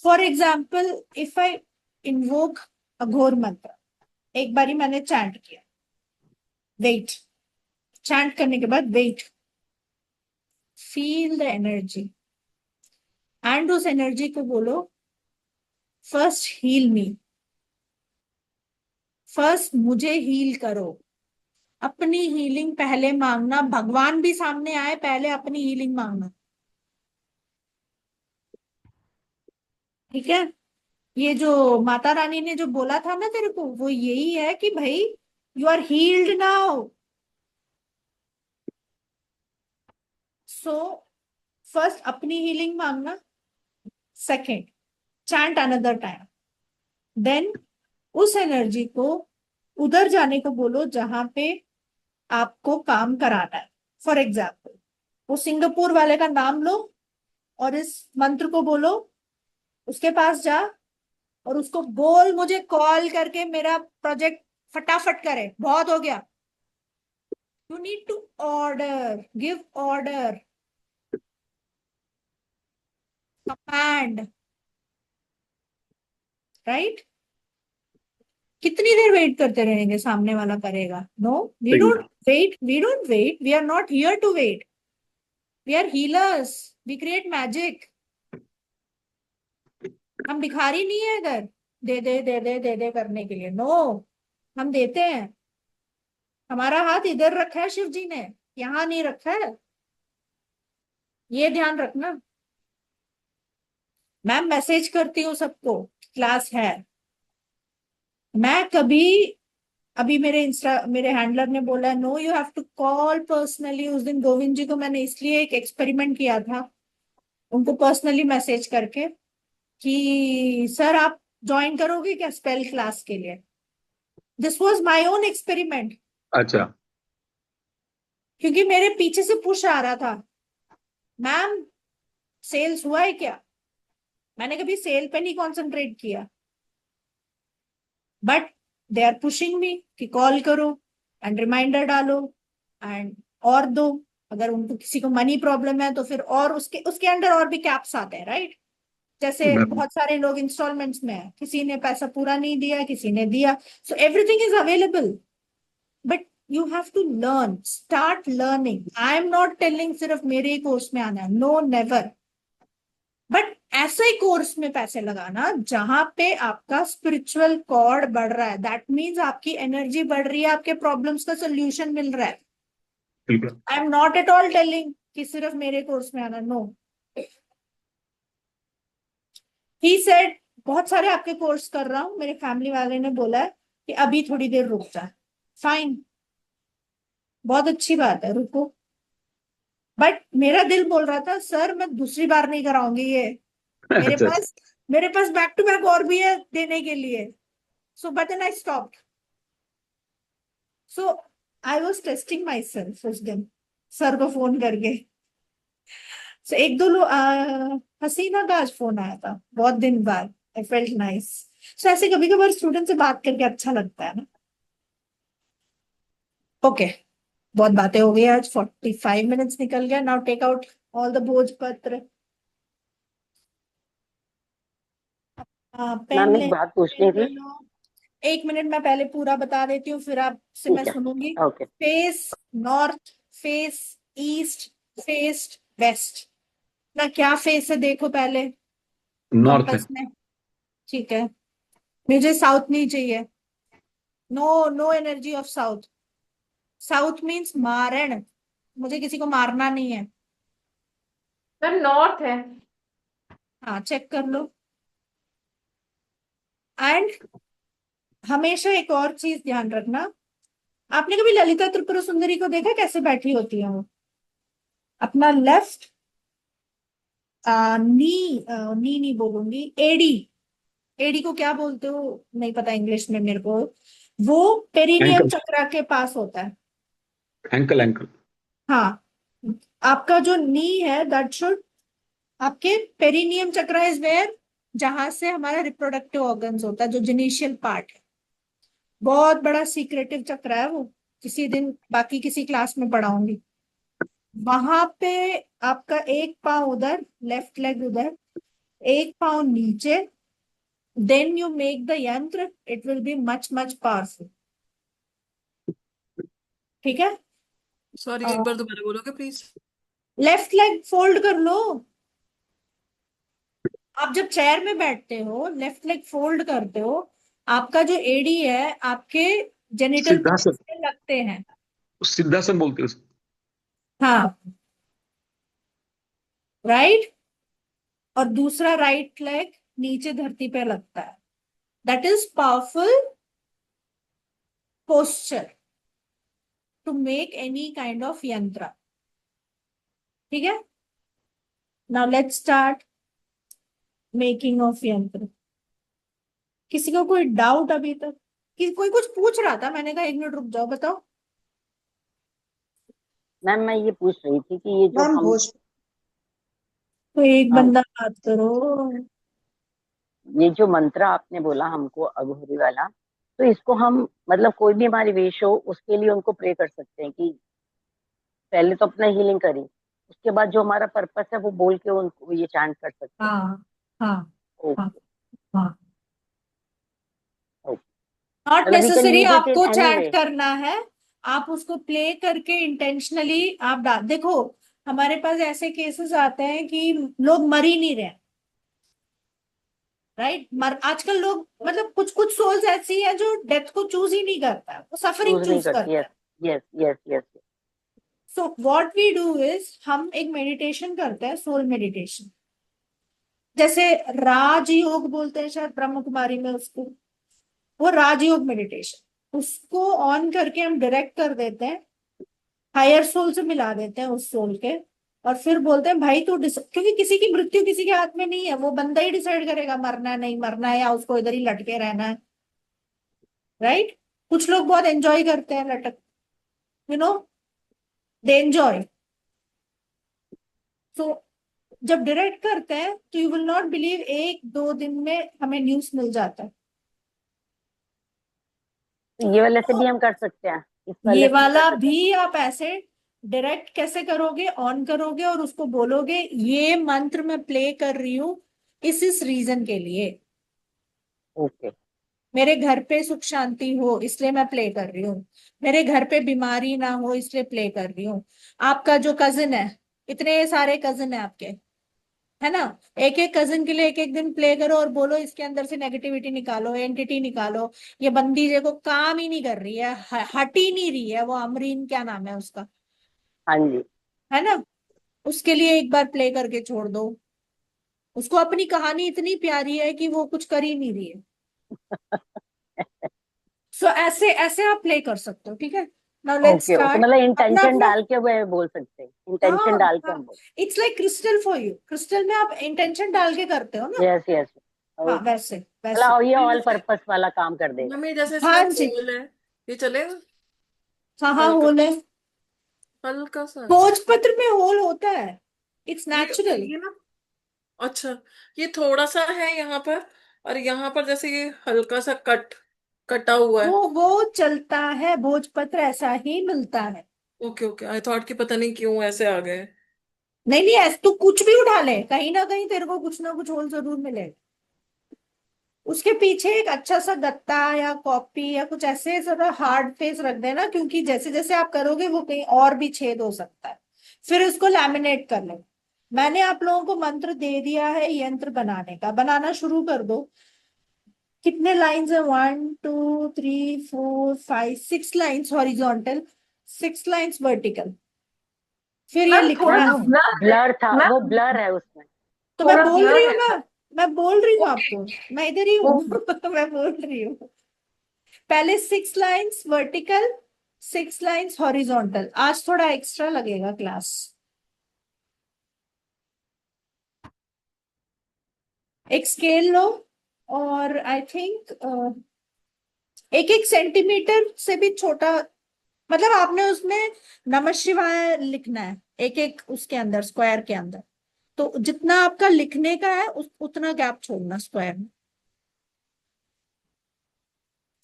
For example, if I invoke Aghor mantra, एक बारी मैंने चैंट किया, वेट, चैंट करने के बाद wait, feel the energy, and उस एनर्जी को बोलो फर्स्ट हील मी, फर्स्ट मुझे हील करो। अपनी हीलिंग पहले मांगना, भगवान भी सामने आए, पहले अपनी हीलिंग मांगना। ठीक है। ये जो माता रानी ने जो बोला था ना तेरे को, वो यही है कि भाई you are healed now. So first अपनी हीलिंग मांगना, second chant another time, then उस एनर्जी को उधर जाने को बोलो जहां पे आपको काम कराना है। फॉर एग्जाम्पल, वो सिंगापुर वाले का नाम लो और इस मंत्र को बोलो, उसके पास जा और उसको बोल मुझे कॉल करके मेरा प्रोजेक्ट फटाफट करे, बहुत हो गया। You need to order, give order, command, right. कितनी देर वेट करते रहेंगे, सामने वाला करेगा? नो, वी सही don't wait, we don't wait, we are not here to wait, we are healers, we create magic. हम भिखारी नहीं है इधर दे दे दे दे दे दे करने के लिए, नो, हम देते हैं। हमारा हाथ इधर रखा है शिव जी ने, यहाँ नहीं रखा है, ये ध्यान रखना। मैम मैसेज करती हूँ सबको, क्लास है। मैं कभी, अभी मेरे हैंडलर ने बोला no you have to call personally. उस दिन गोविंद जी को मैंने इसलिए एक एक्सपेरिमेंट किया था, उनको पर्सनली मैसेज करके कि सर आप ज्वाइन करोगे क्या स्पेल क्लास के लिए। This was my own experiment, अच्छा। क्योंकि मेरे पीछे से पुश आ रहा था, मैम सेल्स हुआ है क्या। मैंने कभी सेल पे नहीं कॉन्सेंट्रेट किया, but they are pushing me कि कॉल करो एंड रिमाइंडर डालो एंड और दो। अगर उनको किसी को मनी प्रॉब्लम है तो फिर और उसके उसके अंडर और भी कैप्स आते हैं, राइट। जैसे बहुत सारे लोग इंस्टॉलमेंट्स में है, किसी ने पैसा पूरा नहीं दिया, किसी ने दिया, so everything is available, but you have to learn, start learning. I am not telling सिर्फ मेरे ही कोर्स में आना है, नो नेवर, बट ऐसे कोर्स में पैसे लगाना जहां पे आपका स्पिरिचुअल कॉर्ड बढ़ रहा है, दैट मीन्स आपकी एनर्जी बढ़ रही है, आपके प्रॉब्लम्स का सोल्यूशन मिल रहा है। बिल्कुल। आई am not at all telling कि सिर्फ मेरे कोर्स में आना, नो। ही सेड बहुत सारे आपके कोर्स कर रहा हूं, मेरे फैमिली वाले ने बोला है कि अभी थोड़ी देर रुक जा। फाइन, बहुत अच्छी बात है, रुको। बट मेरा दिल बोल रहा था सर मैं दूसरी बार नहीं कराऊंगी ये, मेरे अच्छा। पास मेरे पास बैक टू बैक और भी है देने के लिए। So but then I stopped. So I was testing myself उस दिन, सर को फोन करके। सो एक दो लोग, हसीना का आज फोन आया था बहुत दिन बाद, आई फेल्ट नाइस। सो ऐसे कभी कभार स्टूडेंट से बात करके अच्छा लगता है ना। ओके, बहुत बातें हो गई आज, 45 मिनट्स निकल गया। Now take out all the भोजपत्र। पेन मैम ले, एक बात पेन पूछनी ले थी। लो। 1 मिनट मैं पहले पूरा बता देती हूँ, फिर आपसे मैं ठीक है। सुनूंगी। Okay. Face north, face east, face west. ना क्या फेस है देखो पहले नॉर्थ है। कंपस में, ठीक है। मुझे साउथ नहीं चाहिए, no, no energy of south. South means मारण, मुझे किसी को मारना नहीं है। मैम नॉर्थ है। हाँ चेक कर लो। एंड हमेशा एक और चीज ध्यान रखना, आपने कभी ललिता त्रिपुरा सुंदरी को देखा कैसे बैठी होती है वो? अपना लेफ्ट नी नहीं बोलूंगी, एडी, एडी को क्या बोलते हो नहीं पता इंग्लिश में मेरे को, वो पेरिनियम एंकल, चक्रा के पास होता है। Ankle, ankle. हाँ, आपका जो नी है दैट शुड, आपके पेरिनियम चक्रा इज वेयर, जहां से हमारा रिप्रोडक्टिव ऑर्गन्स होता है, जो जिनिशियल पार्ट है। बहुत बड़ा सीक्रेटिव चक्र है वो, किसी दिन बाकी किसी क्लास में पढ़ाऊंगी। वहां पे आपका एक पाँव उधर, लेफ्ट लेग उधर, एक पाँव नीचे, देन यू मेक द यंत्र, it will be much much powerful. ठीक है। सॉरी एक बार दोबारा बोलोगे प्लीज। लेफ्ट लेग फोल्ड कर लो। आप जब चेयर में बैठते हो लेफ्ट लेग फोल्ड करते हो, आपका जो एडी है आपके जेनिटल सिद्धासन, में लगते हैं। सिद्धासन बोलते हैं उसको। हाँ, राइट। और दूसरा राइट लेग नीचे धरती पे लगता है. That is powerful posture to make any kind of yantra. ठीक है. Now let's start making of yantra. किसी को कोई डाउट अभी तक? कोई कुछ पूछ रहा था, मैंने कहा 1 मिनट रुक जाओ, बताओ. मैम मैं ये पूछ रही थी कि ये जो मैम हम तो एक हाँ, बंदा बात करो. ये जो मंत्र आपने बोला हमको अघोरी वाला, तो इसको हम मतलब कोई भी हमारी विश हो उसके लिए उनको प्रे कर सकते हैं कि पहले तो अपना हीलिंग करी, उसके बाद जो हमारा पर्पस है वो बोल के उनको ये चांट कर सकते हैं. हाँ हाँ हाँ ओके. हाँ. ओके. नॉट मतलब we can necessary use it in आपको एनी चैट वे. करना है. आप उसको प्ले करके इंटेंशनली आप डाल देखो. हमारे पास ऐसे केसेस आते हैं कि लोग मर ही नहीं रहे. राइट. मर आजकल लोग मतलब कुछ कुछ सोल्स ऐसी है जो डेथ को चूज ही नहीं करता है, वो सफरिंग चूज नहीं चूज करती. करता यस है. Yes yes yes. So what we do is हम एक मेडिटेशन करते हैं, सोल मेडिटेशन. जैसे राजयोग बोलते हैं शायद ब्रह्म कुमारी में उसको. वो राजयोग मेडिटेशन, उसको ऑन करके हम डायरेक्ट कर देते हैं, हायर सोल से मिला देते हैं उस सोल के. और फिर बोलते हैं भाई तू क्योंकि किसी की मृत्यु किसी के हाथ में नहीं है, वो बंदा ही डिसाइड करेगा मरना है नहीं मरना है, या उसको इधर ही लटके रहना है. राइट. कुछ लोग बहुत एंजॉय करते हैं लटक, यू नो, दे एंजॉय. सो जब डायरेक्ट करते हैं तो यू विल नॉट बिलीव, 1-2 दिन में हमें न्यूज मिल जाता है. तो ये वाले से भी हम कर सकते हैं, इस ये वाले से भी कर वाला सकते हैं. भी आप ऐसे डायरेक्ट कैसे करोगे, ऑन करोगे और उसको बोलोगे ये मंत्र मैं प्ले कर रही हूं इस रीजन के लिए. ओके. मेरे घर पे सुख शांति हो इसलिए मैं प्ले कर रही हूँ. मेरे घर पे बीमारी ना हो इसलिए प्ले कर रही हूँ. आपका जो कजिन है, इतने सारे कजिन है आपके, है ना. एक एक कजिन के लिए एक एक दिन प्ले करो और बोलो इसके अंदर से नेगेटिविटी निकालो, एंटिटी निकालो. ये बंदी देखो काम ही नहीं कर रही है, हट ही नहीं रही है, वो अमरीन क्या नाम है उसका, हाँ जी. है ना. उसके लिए एक बार प्ले करके छोड़ दो. उसको अपनी कहानी इतनी प्यारी है कि वो कुछ कर ही नहीं रही है. सो ऐसे ऐसे आप प्ले कर सकते हो. ठीक है. Now let's okay okay. Start. मतलब अपना इंटेंशन अपना डाल के वो बोल सकते हैं, इंटेंशन हाँ डाल के हम हाँ. बोल. It's like crystal for you. Crystal में आप इंटेंशन डाल के करते हो ना. Yes yes. हाँ ओके. वैसे वैसे. मतलब ये ऑल जैसे पर्पस वाला काम कर देगा. मम्मी जैसे इसमें हाँ जी. होल है, ये चलेगा? हाँ हाँ हल्का होल है. हल्का सा भोजपत्र में होल होता है. इट्स ये नेचुरल. ये ना, अच्छा, ये थोड़ा सा है यहाँ पर, और यहाँ पर जैसे ये हल्का सा कटा हुआ है. वो चलता है, भोजपत्र ऐसा ही मिलता है. ओके ओके, आई थॉट कि पता नहीं क्यों ऐसे आ गए. नहीं नहीं, ऐसे तू कुछ भी उठा ले, कहीं ना कहीं तेरे को कुछ ना कुछ होल जरूर मिलेगा. उसके पीछे एक अच्छा सा गत्ता या कॉपी या कुछ ऐसे जरा हार्ड फेस रख देना, क्योंकि जैसे जैसे आप करोगे वो कहीं और भी छेद हो सकता है. फिर उसको लैमिनेट कर लो. मैंने आप लोगों को मंत्र दे दिया है यंत्र बनाने का, बनाना शुरू कर दो. कितने लाइंस है? 1 2 3 4 5 6 लाइंस हॉरिजॉन्टल, 6 लाइंस वर्टिकल. फिर ये मैम लिखना थोड़ा मैम है. ब्लर था, मैम वो ब्लर है उसमें. तो मैं थोड़ा बोल रही ब्लर हूँ है ना, मैं बोल रही हूँ ओके. आपको, मैं इधर ही हूँ. मैं बोल रही हूँ. पहले 6 लाइंस वर्टिकल, 6 लाइंस हॉरिजॉन्टल. आज थोड़ा एक्स्ट्रा लगेगा क्लास. एक स्केल लो और आई थिंक 1-1 सेंटीमीटर से भी छोटा, मतलब आपने उसमें नमः शिवाय लिखना है एक एक उसके अंदर, स्क्वायर के अंदर. तो जितना आपका लिखने का है उतना गैप छोड़ना स्क्वायर में.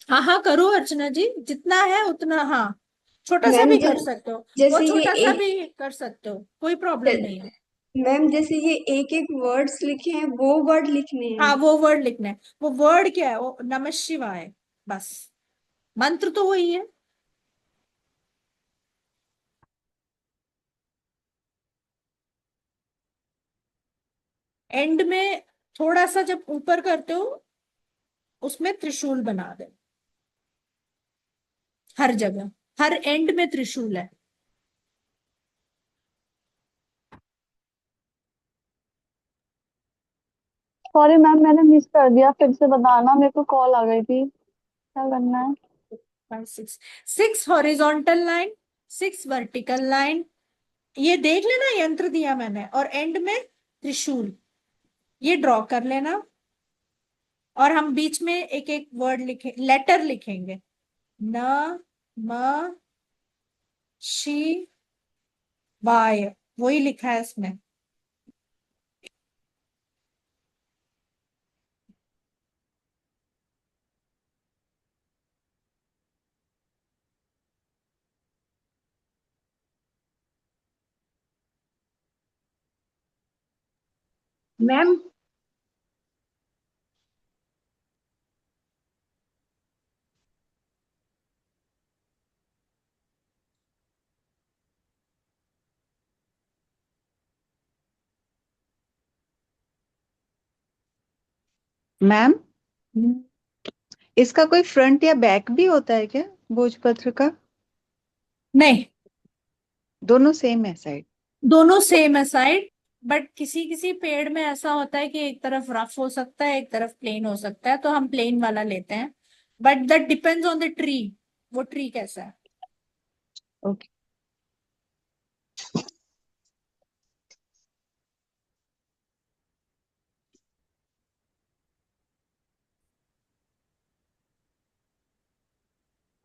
हाँ हाँ करो अर्चना जी, जितना है उतना. हाँ छोटा सा मैम भी जो कर सकते हो, जैसे बहुत ये छोटा सा एक भी कर सकते हो, कोई प्रॉब्लम नहीं है. मैम जैसे ये एक एक वर्ड्स लिखे हैं वो वर्ड लिखने हैं. हाँ वो वर्ड लिखना है. वो वर्ड क्या है? वो नमः शिवाय. बस मंत्र तो वही है. एंड में थोड़ा सा जब ऊपर करते हो उसमें त्रिशूल बना दे. हर जगह, हर एंड में त्रिशूल है. सॉरी मैम, मैंने मिस कर दिया, फिर से बताना, मेरे को कॉल आ गई थी। क्या करना है? 6 6 हॉरिजॉन्टल लाइन, 6 वर्टिकल लाइन, ये देख लेना, यंत्र दिया मैंने, और एंड में त्रिशूल, ये ड्रॉ कर लेना। और हम बीच में एक एक वर्ड लिखे, लेटर लिखेंगे, न, म, शी, वाय, वही लिखा है इसमें। मैम मैम, इसका कोई फ्रंट या बैक भी होता है क्या, भोजपत्र का? नहीं, दोनों सेम है साइड? दोनों सेम है साइड, बट किसी किसी पेड़ में ऐसा होता है कि एक तरफ रफ हो सकता है, एक तरफ प्लेन हो सकता है, तो हम प्लेन वाला लेते हैं। But that depends on the tree, वो ट्री कैसा है। ओके।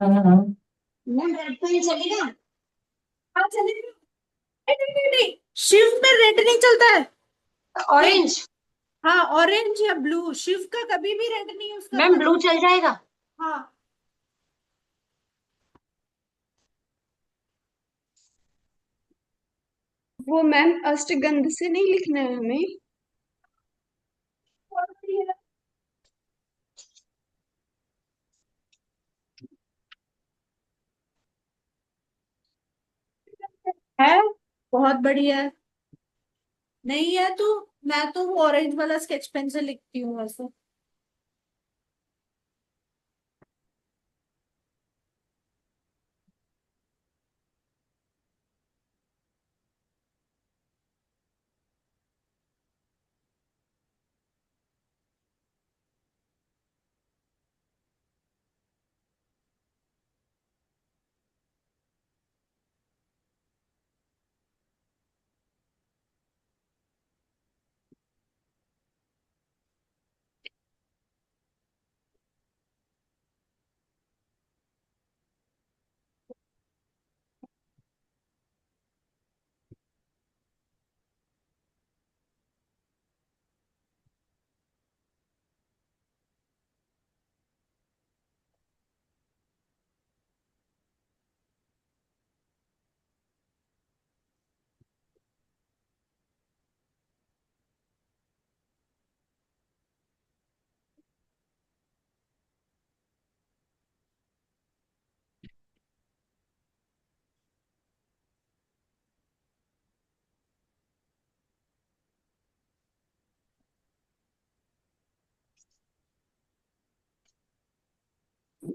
मैम रेड पेन चलेगा? हाँ चलेगा। नहीं नहीं नहीं नहीं, शिव में रेड नहीं चलता है। ऑरेंज? हाँ, ऑरेंज या ब्लू, शिव का कभी भी रेड नहीं यूज मैम करना। ब्लू चल जाएगा? हाँ, वो मैम अष्टगंध से नहीं लिखना है हमें? है, बहुत बढ़िया है। नहीं है तो मैं तो ऑरेंज वाला स्केच पेन से लिखती हूँ वैसे।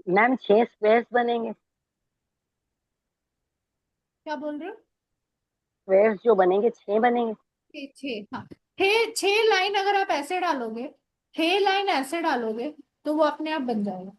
मैम 6 स्क्वायर्स बनेंगे, क्या बोल रहे हो? स्क्वायर्स जो बनेंगे 6 बनेंगे। 6 6, हाँ, 6 6 लाइन अगर आप ऐसे डालोगे, 6 लाइन ऐसे डालोगे, तो वो अपने आप बन जाएगा।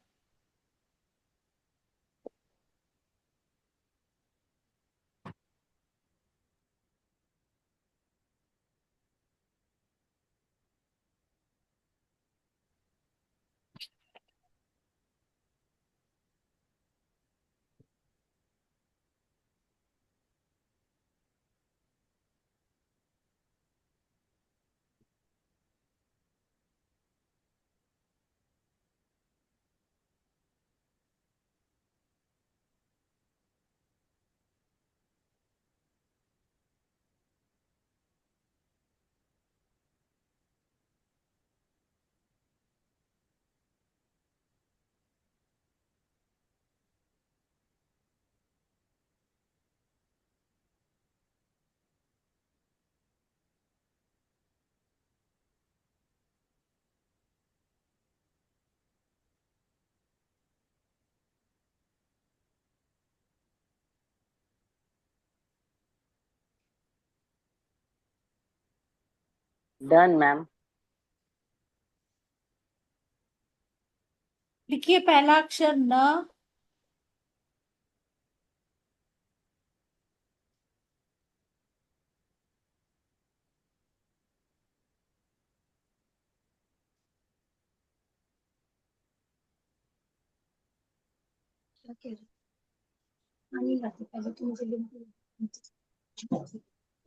Done ma'am. लिखिए पहला अक्षर न।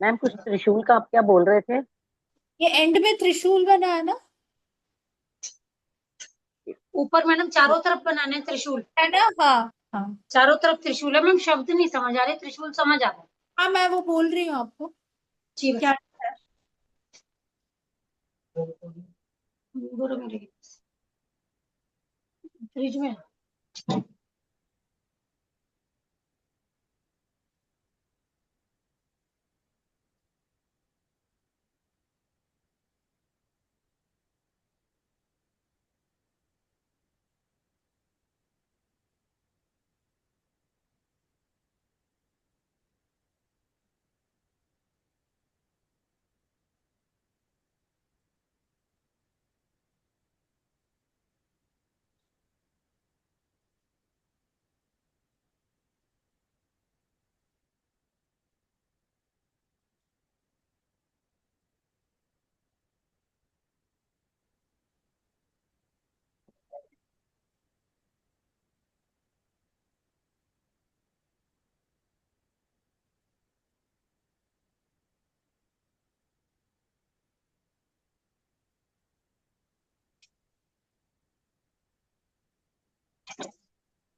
मैम कुछ त्रिशूल का आप क्या बोल रहे थे? ये एंड में त्रिशूल बना है ना? ऊपर मैडम चारों तरफ बनाने हैं त्रिशूल, है ना? हाँ हाँ चारों तरफ त्रिशूल है मैम। शब्द नहीं समझ आ रहे, त्रिशूल समझ आ रहा है। हाँ, मैं वो बोल रही हूँ आपको। जी क्या मैम। बोलो मेरे फ्रिज में।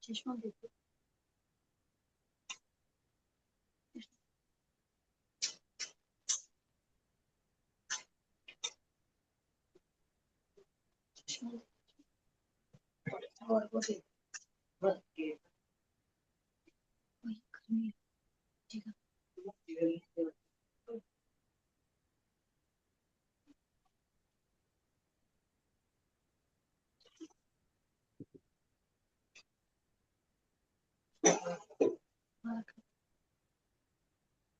चश्मा देखो। और वो देखो।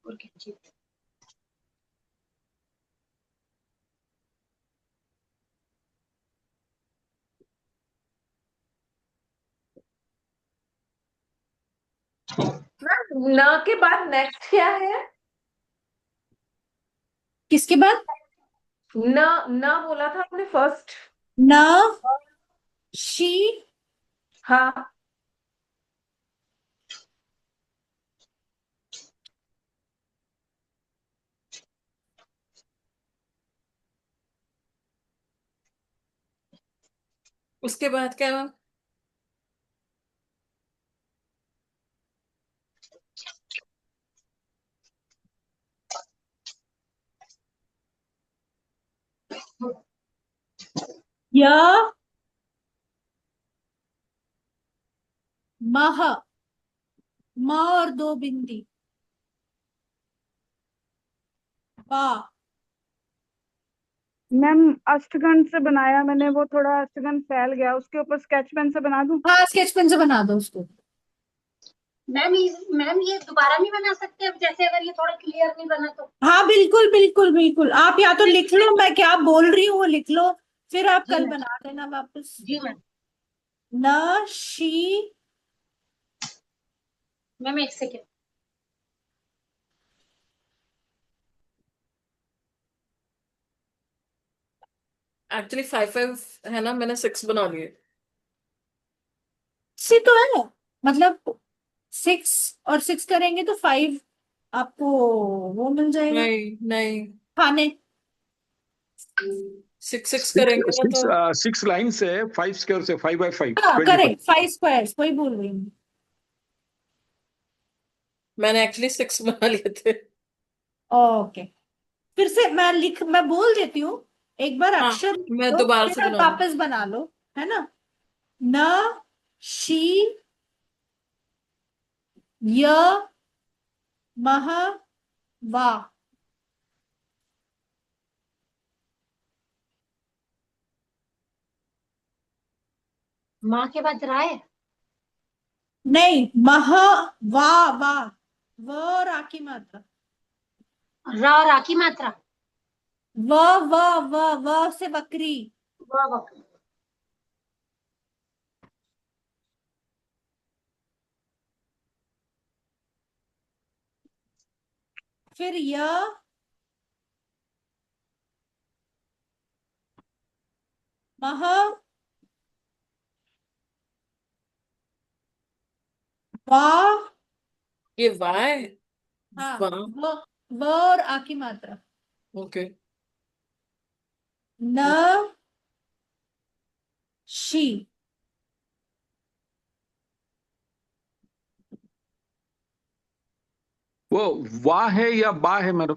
और कैंची। मैम न के बाद नेक्स्ट क्या है? किसके बाद? न न बोला था आपने फर्स्ट। न शी। हाँ। उसके बाद क्या मैम? य मह। म और दो बिंदी। बा। मैम अष्टगंध से बनाया मैंने, वो थोड़ा अष्टगंध फैल गया, उसके ऊपर स्केच पेन से बना दूं? हाँ, स्केच पेन से बना दो उसको। मैम ये दोबारा नहीं बना सकते अब, जैसे अगर ये थोड़ा क्लियर नहीं बना तो? हाँ बिल्कुल बिल्कुल बिल्कुल, आप या तो लिख लो, मैं क्या बोल रही हूँ वो लिख लो, फिर आप जी कल मैम। बना देना वापस। जी मैम। न शी। मैम एक सेकेंड। एक्चुअली 5 5 है ना, मैंने 6 बना लिए। सी तो है, मतलब 6 और 6 करेंगे तो 5 आपको वो मिल जाएगा नहीं नहीं, खाने। 6 6 सिक्स करेंगे ना सिक्स तो। सिक्स लाइन से 5 स्क्वायर से 5 बाय 5 हाँ 25। करेक्ट, 5 स्क्वायर्स, वही बोल रही हूँ। मैंने एक्चुअली 6 बना लिए थे। ओके, फिर से मैं बोल देती हूँ, एक बार हाँ, अक्षर लिख मैं लो, दोबारा से फिर आप बना लूँ। वापस बना लो, है ना? न शी य मह वा। माँ के बाद राय। नहीं, मह वा वा, व और आ की मात्रा। रा और आ की मात्रा। व व व व से बकरी। वाह वाह। फिर य, मह, वा, ये वाय, हाँ, वाह, व और आ की मात्रा, ओके, न, शी, वो वाह है या बा है मैडम?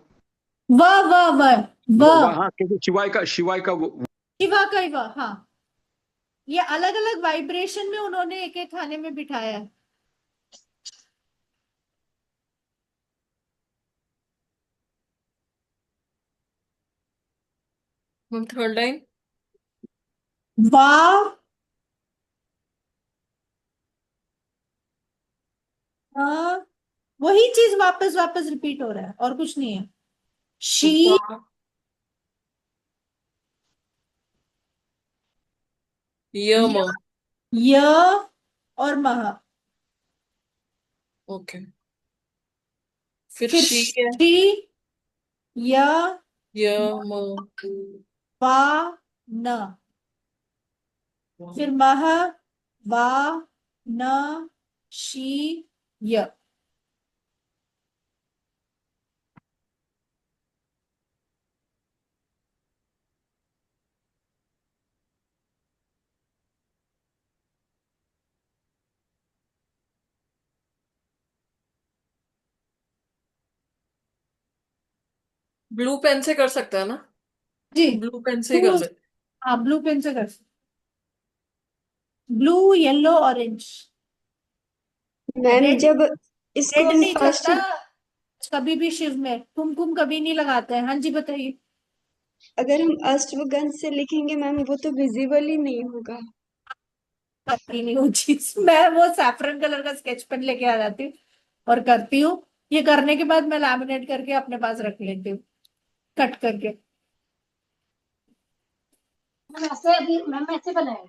व व व व, हाँ, क्योंकि शिवाय का शिवा का ही व, हाँ। ये अलग अलग वाइब्रेशन में उन्होंने एक एक खाने में बिठाया है। थर्ड लाइन, वाह, वही चीज वापस वापस रिपीट हो रहा है और कुछ नहीं है। शी, वाह, यम, य, य और मह, ओके, फिर फिर शी है, शी, य, यम, वा, न, फिर मह, वा, न, शी, य। ब्लू पेन से कर सकता है ना? जी, ब्लू पेन से ही कर ब्लू, ले। हाँ ब्लू पेन से कर सकते, blue, yellow, orange. Ma'am red, जब इसको रेड हम नहीं फर्स्ट, चलता कभी भी शिव में, कुमकुम कभी नहीं लगाते हैं। हाँ जी बताइए। अगर हम अष्टगंध से लिखेंगे मैम वो तो विजिबल ही नहीं होगा। करती नहीं वो चीज, मैं वो सैफरन कलर का स्केच पेन लेके आ जाती हूँ और करती हूँ। ये करने के बाद मैं लैमिनेट करके अपने पास रख लेती हूँ, कट करके। ऐसे अभी मैम ऐसे बनाए।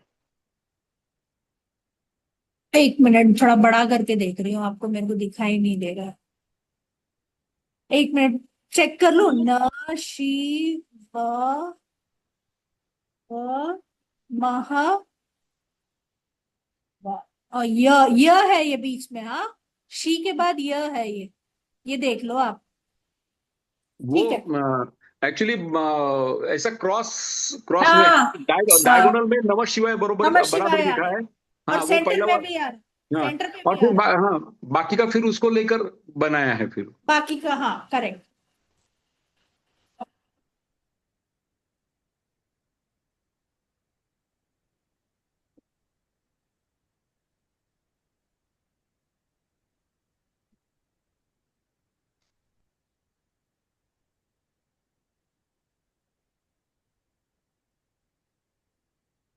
एक मिनट, थोड़ा बड़ा करके देख रही हूँ, आपको मेरे को दिखाई नहीं दे रहा है। एक मिनट, चेक कर लो। न, शी, व, व, मह, व, और य है ये बीच में। हाँ, शी के बाद य है ये देख लो आप। वो ठीक है। एक्चुअली ऐसा क्रॉस क्रॉस में हाँ, डायगोनल में नमः शिवाय बरोबर नमः बराबर शिवाय आ लिखा रहा है। है और हाँ, वो सेंटर पहला में भी आ रहा है, हाँ, सेंटर में और भी आ फिर रहा है। हाँ बाकी का फिर उसको लेकर बनाया है फिर। बाकी का, हाँ करेक्ट।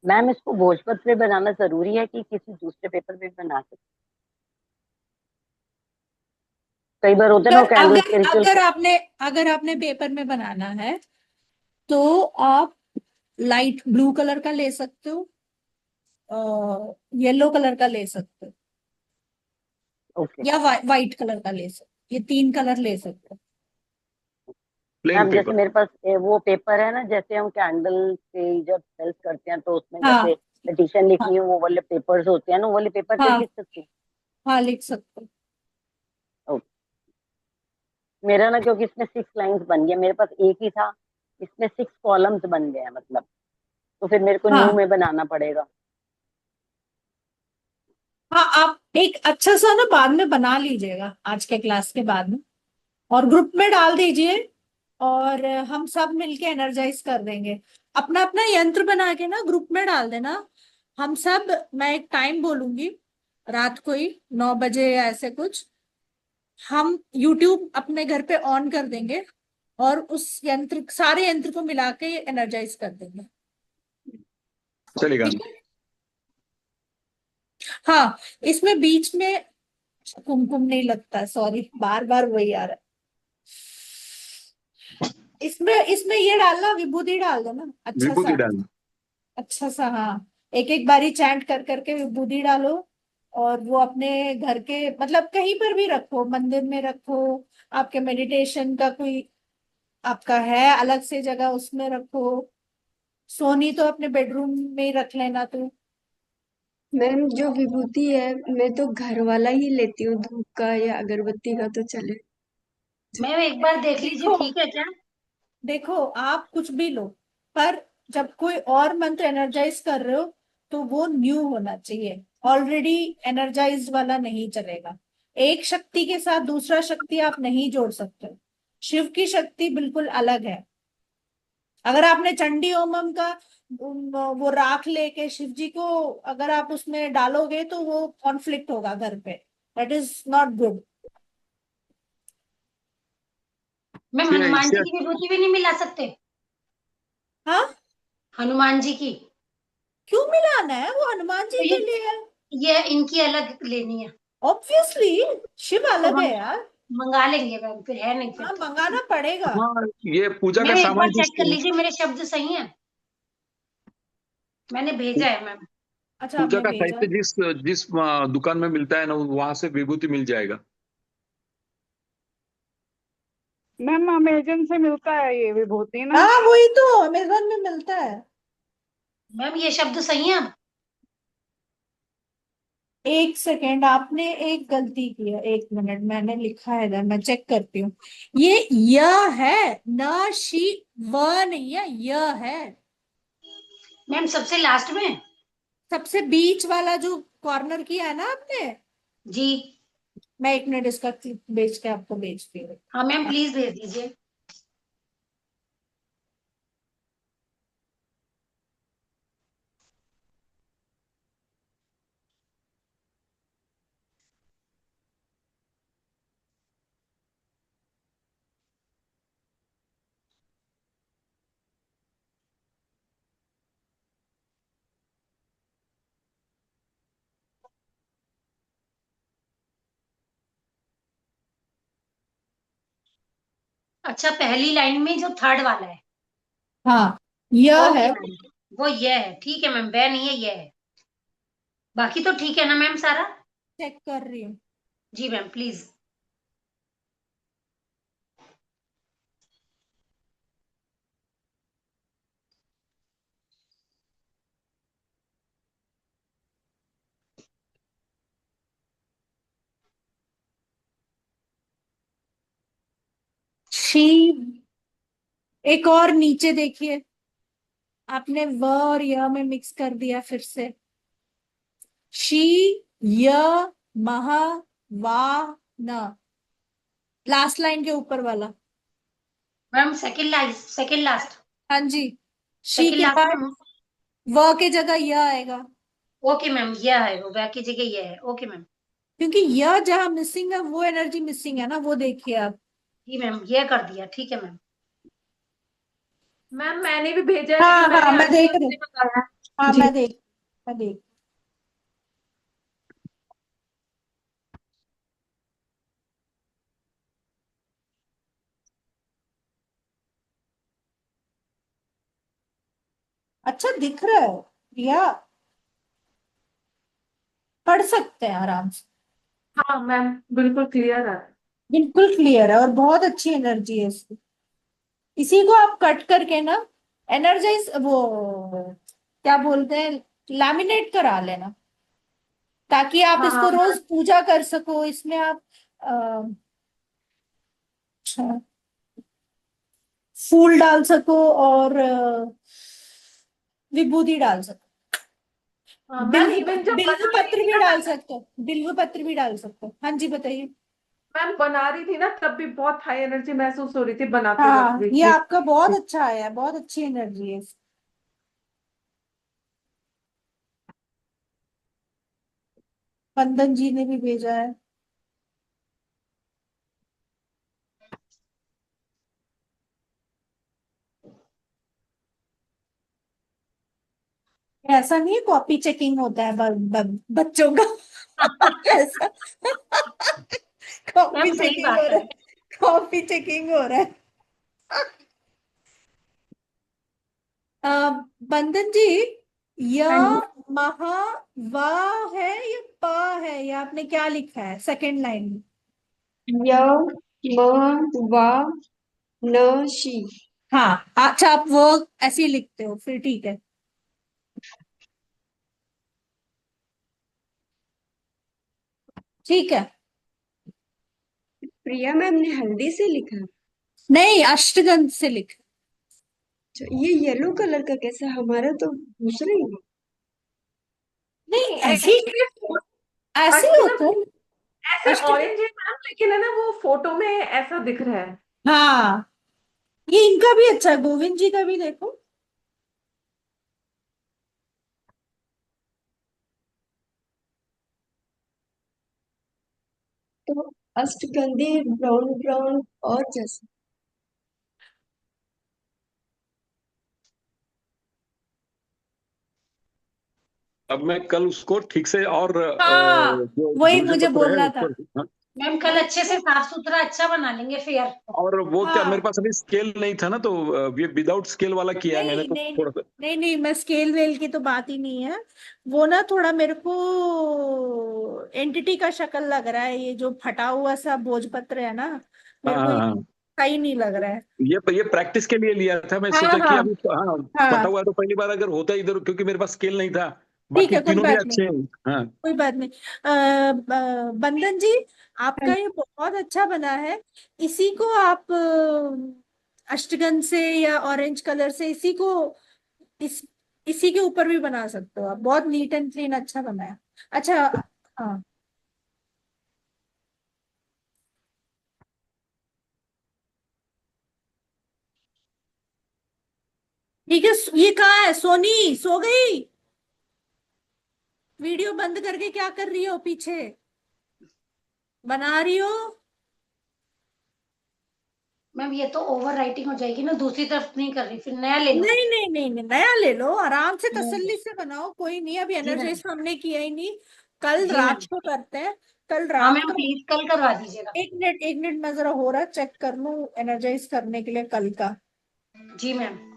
मैम इसको भोजपत्र पे बनाना जरूरी है कि किसी दूसरे पेपर पे बना सकते? कई बार होता है ना अगर कैंडल अगर स्पिरिचुअल। अगर आपने पेपर में बनाना है तो आप लाइट ब्लू कलर का ले सकते हो, येलो कलर का ले सकते हो, ओके या वाइट कलर का ले सकते हो। ये 3 कलर ले सकते हो। प्लेन मैम, जैसे पेपर। मेरे पास वो पेपर है ना, जैसे हम कैंडल पे जब सेल्स करते हैं तो उसमें जैसे हाँ पिटीशन हाँ लिखनी है, वो वाले पेपर्स होते हैं ना, वो वाले पेपर पे हाँ लिख सकती हाँ, लिख सकते हो। हूँ? मेरा ना, क्योंकि इसमें 6 लाइंस बन गया, मेरे पास एक ही था, इसमें 6 कॉलम्स बन गए हैं मतलब, तो फिर मेरे को न्यू हाँ में बनाना पड़ेगा। हाँ, आप एक अच्छा सा ना बाद में बना लीजिएगा, आज के क्लास के बाद में, और ग्रुप में डाल दीजिए, और हम सब मिलके एनर्जाइज कर देंगे। अपना अपना यंत्र बना के ना ग्रुप में डाल देना। हम सब, मैं एक टाइम बोलूंगी, रात को ही 9 बजे या ऐसे कुछ, हम यूट्यूब अपने घर पे ऑन कर देंगे और उस यंत्र, सारे यंत्र को मिला के एनर्जाइज कर देंगे। चलेगा। ठीक है। हाँ, इसमें बीच में कुमकुम नहीं लगता, सॉरी, बार बार वही आ रहा है। इसमें इसमें ये डालना, विभूति डाल दो ना, अच्छा विभूति सा, डाल। अच्छा सा। हाँ, एक एक बारी चैंट कर करके विभूति डालो, और वो अपने घर के मतलब कहीं पर भी रखो, मंदिर में रखो, आपके मेडिटेशन का कोई आपका है अलग से जगह, उसमें रखो। सोनी तो अपने बेडरूम में ही रख लेना तू। मैम जो विभूति है मैं तो घर वाला ही लेती हूँ, धूप का या अगरबत्ती का तो चले। मैम एक बार देख लीजिए, देखो ठीक है क्या? देखो, आप कुछ भी लो, पर जब कोई और मंत्र एनर्जाइज कर रहे हो तो वो न्यू होना चाहिए, ऑलरेडी एनर्जाइज वाला नहीं चलेगा। एक शक्ति के साथ दूसरा शक्ति आप नहीं जोड़ सकते। शिव की शक्ति बिल्कुल अलग है। अगर आपने चंडी होमम का वो राख लेके शिव जी को अगर आप उसमें डालोगे तो वो कॉन्फ्लिक्ट होगा घर पे। That is not good. Ma'am इससे हनुमान जी इससे की विभूति भी नहीं मिला सकते? हाँ, हनुमान जी की क्यों मिलाना है? वो हनुमान जी तो के लिए है। ये इनकी अलग लेनी है। ऑब्वियसली शिव तो अलग हम है यार। मंगा लेंगे मैम, फिर है नहीं फिर हाँ, तो। मंगाना पड़ेगा। हाँ, ये पूजा का मैम एक सामान बार चेक कर लीजिए मेरे शब्द सही हैं, मैंने भेजा है मैम। अच्छा, पूजा आपने का भेजा। साहित्य जिस जिस दुकान में मिलता है ना, वहां से विभूति मिल जाएगा। मैम अमेजन से मिलता है ये विभूति ना? हाँ, वही तो अमेजन में मिलता है। मैम ये शब्द सही है अब? एक सेकेंड, आपने एक गलती की है। एक मिनट, मैंने लिखा है इधर, मैं चेक करती हूँ। ये य है ना, शी व नहीं है, य है। मैम सबसे लास्ट में? सबसे बीच वाला जो कॉर्नर किया है ना आपने। जी मैं एक मिनट इसका क्लिप भेज के आपको भेजती हूँ। हाँ मैम, प्लीज भेज दीजिए। अच्छा, पहली लाइन में जो थर्ड वाला है। हाँ, य ओके है। मैम, वो ये है, ठीक है मैम, वह नहीं है ये है। बाकी तो ठीक है ना मैम सारा? चेक कर रही हूँ। जी मैम प्लीज। शी, एक और नीचे देखिए, आपने व और य में मिक्स कर दिया फिर से। शी, य, महा, वा, न, लास्ट लाइन के ऊपर वाला। Ma'am second last. हाँ जी, शी सेकंड के लास्ट बाद में। व के जगह य आएगा। ओके मैम, यह है वो, वह की जगह यह है। Okay ma'am. क्योंकि य जहां मिसिंग है वो एनर्जी मिसिंग है ना, वो देखिए आप। जी मैम, यह कर दिया, ठीक है मैम। मैम मैंने भी भेजा है, हाँ लेकिन हाँ, मैंने मैं देख आंसर रही नहीं हूँ। बताया। हाँ, जी मैं देख। अच्छा दिख रहा है या पढ़ सकते हैं आराम से। हाँ मैम, बिल्कुल क्लियर है। बिल्कुल क्लियर है और बहुत अच्छी एनर्जी है इसकी। इसी को आप कट करके ना एनर्जाइज वो क्या बोलते हैं, लैमिनेट करा लेना, ताकि आप इसको हाँ रोज पूजा कर सको। इसमें आप अ, अच्छा, फूल डाल सको और विभूति डाल सको। हाँ मैम, बिल्व इवन जब बिल्व बना रही पत्र थी भी ना डाल तब सकते हो, बिल्व पत्र भी डाल सकते हो। हाँ जी, बताइए। मैम बना रही थी ना तब भी बहुत हाई एनर्जी महसूस हो रही थी बनाते वक्त हाँ, भी। ये आपका बहुत अच्छा आया है, बहुत अच्छी एनर्जी है। बंदन जी ने भी भेजा है। ऐसा नहीं है कॉपी चेकिंग होता है बच्चों का। ऐसा कॉपी मैम सही चेकिंग हो बात रहा है। है, कॉपी चेकिंग हो रहा है। अ, बंदन जी, य, हाँ जी। महा, वा है या पा है, या आपने क्या लिखा है सेकंड लाइन में? य, म वा न शी। हाँ, अच्छा आप वो ऐसे ही लिखते हो, फिर ठीक है। ठीक है। प्रिया मैम ने हल्दी से लिखा। नहीं, अष्टगंध से लिख। अच्छा, ये येलो कलर का कैसा, हमारा तो दूसरा ही है। नहीं, ऐसे ही एक्चुअली ऐसे ही अष्टगंध होता है। ऐसे अष्टगंध। ऑरेंज है मैम, लेकिन है ना वो फोटो में ऐसा दिख रहा है। हाँ, ये इनका भी अच्छा है, गोविंद जी का भी देखो। तो अष्टगंधे ब्राउन ब्राउन और जैसा। अब मैं कल उसको ठीक से और हाँ, जो वही भोजन मुझे पत्र है बोलना उस था। पर, हाँ। मैम कल अच्छे से साफ सुथरा अच्छा बना लेंगे फेयर। और वो क्या, मेरे हाँ, पास अभी स्केल नहीं था ना, तो ये विदाउट स्केल वाला किया है मैंने, नहीं तो नहीं थोड़ा सा। नहीं नहीं, मैं स्केल वेल की तो बात ही नहीं है। वो ना थोड़ा मेरे को एंटिटी का शक्ल लग रहा है, ये जो फटा हुआ सा भोजपत्र है ना, हाँ मेरे को हाँ ये हाँ। सही नहीं लग रहा है। ये प्रैक्टिस के लिए लिया था, मैं हाँ सोचा कि हाँ अभी हाँ फटा हाँ, हुआ है, तो पहली बार अगर होता है इधर, क्योंकि मेरे पास स्केल नहीं था। ठीक बाकी है, कोई तीनों भी बात नहीं, अच्छे हैं। हाँ। कोई बात नहीं। बंदन जी, आपका ये बहुत अच्छा बना है। इसी को आप अष्टगंध से या ऑरेंज कलर से इसी को इस इसी के ऊपर भी बना सकते हो आप, बहुत नीट एंड क्लीन अच्छा बनाया। अच्छा। हाँ, ठीक है। ये कहाँ है, सोनी सो गई? वीडियो बंद करके क्या कर रही हो पीछे, बना रही हो? मैम ये तो ओवर राइटिंग हो जाएगी ना, दूसरी तरफ नहीं कर रही, फिर नया ले लो। नहीं नहीं नहीं नहीं, नया ले लो, आराम से हम्म, तसल्ली से बनाओ, कोई नहीं, अभी जी मैम। एनर्जाइज हमने किया ही नहीं। कल जी रात मैम। को करते हैं। कल हाँ रात मैम का। प्लीज कल करवा दीजिएगा। एक मिनट एक मिनट, मैं जरा हो रहा चेक कर लूं एनर्जाइज करने के लिए कल का। जी मैम।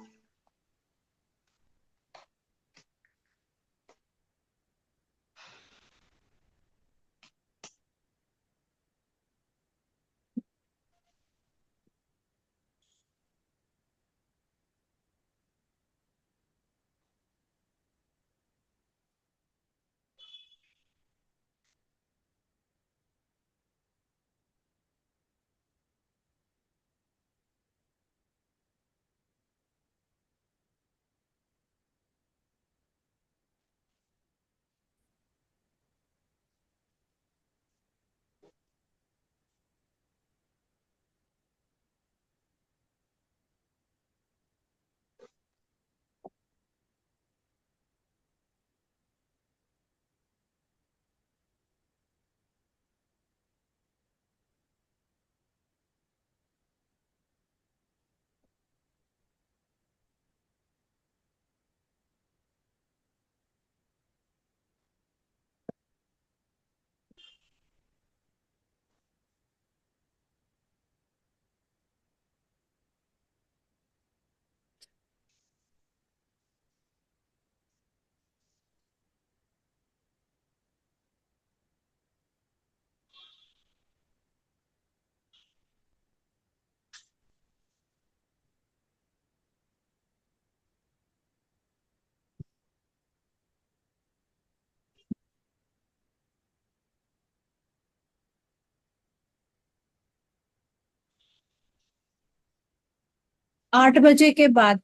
8 बजे के बाद,